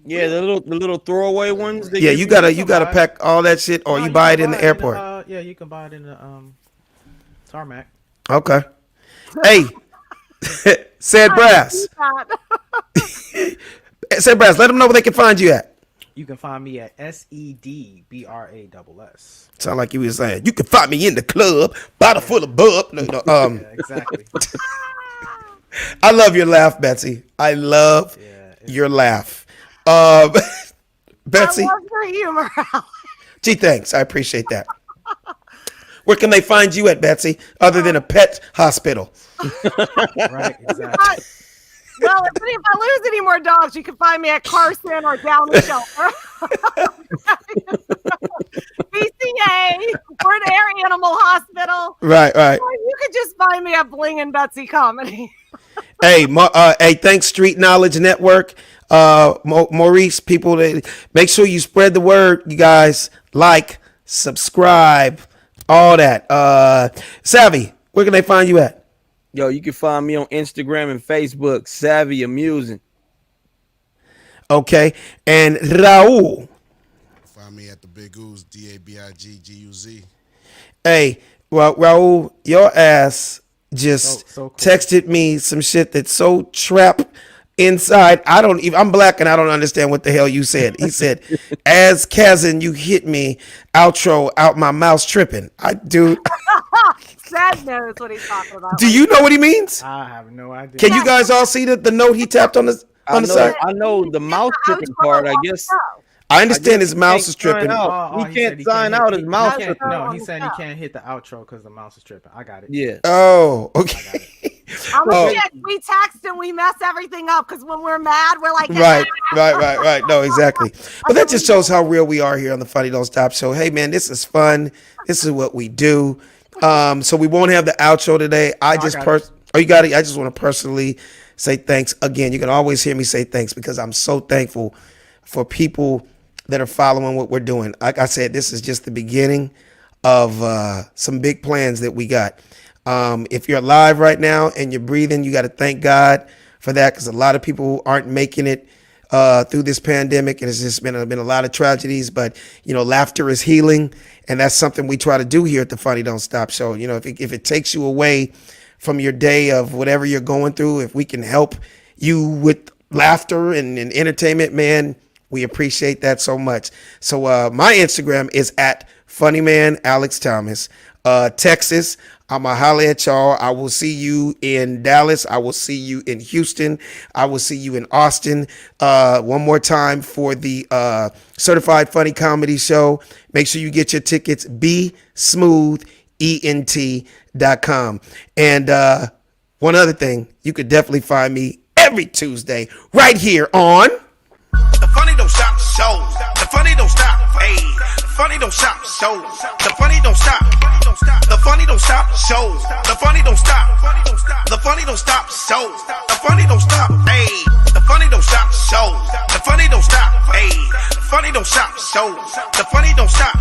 Yeah, the little throwaway ones. Yeah, you gotta pack all that shit, or you buy it in the airport. Yeah, you can buy it in the tarmac. Okay. Hey, Said Brass. Said Brass, let them know where they can find you at. You can find me at SEDBRASS. Sound like you were saying, you can find me in the club, bottle full of bub. No, Yeah, exactly. I love your laugh, Betsy. I love your laugh. Betsy. I love your humor. Gee, thanks. I appreciate that. Where can they find you at, Betsy, other than a pet hospital? Right, exactly. Well, if I lose any more dogs, you can find me at Carson or down the shelter. BCA, Fort Air Animal Hospital. Right. Or you could just find me at Bling and Betsy Comedy. Hey, thanks Street Knowledge Network. Maurice, people, make sure you spread the word, you guys. Like, subscribe, all that. Savvy, where can they find you at? Yo, you can find me on Instagram and Facebook, Savvy Amusing. Okay, and Raul. Find me at the Big Ooze, DABIGGUZ. Hey, well, Raul, your ass just so cool. texted me some shit that's so trapped inside. I'm black and I don't understand what the hell you said. He said, as cousin, you hit me outro out my mouse tripping. Dude. Sad knows what he's talking about. Do you know what he means? I have no idea. Can you guys all see the note he tapped on the side? I know the mouse tripping part, I guess. I understand his mouse is tripping. He can't sign out his mouse tripping. No, he said he can't hit the outro because the mouse is tripping. I got it. Yeah. Oh, okay. We text and we mess everything up because when we're mad, we're like, Right. No, exactly. But that just shows how real we are here on the Funny Don't Stop show. Hey, man, this is fun. This is what we do. So we won't have the outro today. You got it. I just want to personally say thanks again. You can always hear me say thanks because I'm so thankful for people that are following what we're doing. Like I said, this is just the beginning of some big plans that we got. If you're alive right now and you're breathing, you got to thank God for that because a lot of people aren't making it through this pandemic, and it's just been a lot of tragedies. But laughter is healing, and that's something we try to do here at the Funny Don't Stop show. If it takes you away from your day of whatever you're going through, if we can help you with laughter and entertainment, man, we appreciate that so much. So my Instagram is at Funnyman Alex Thomas. Texas, I'ma holler at y'all. I will see you in Dallas. I will see you in Houston. I will see you in Austin. One more time for the Certified Funny Comedy Show. Make sure you get your tickets, BSmoothENT.com. And one other thing, you could definitely find me every Tuesday right here on The Funny Don't Stop show. The Funny Don't Stop. Hey, the Funny Don't Stop show. The Funny Don't Stop. The Funny Don't Stop show. The Funny Don't Stop. The Funny Don't Stop show. The Funny Don't Stop. Hey, the Funny Don't Stop show. The Funny Don't Stop. Hey, the Funny Don't Stop show. The Funny Don't Stop.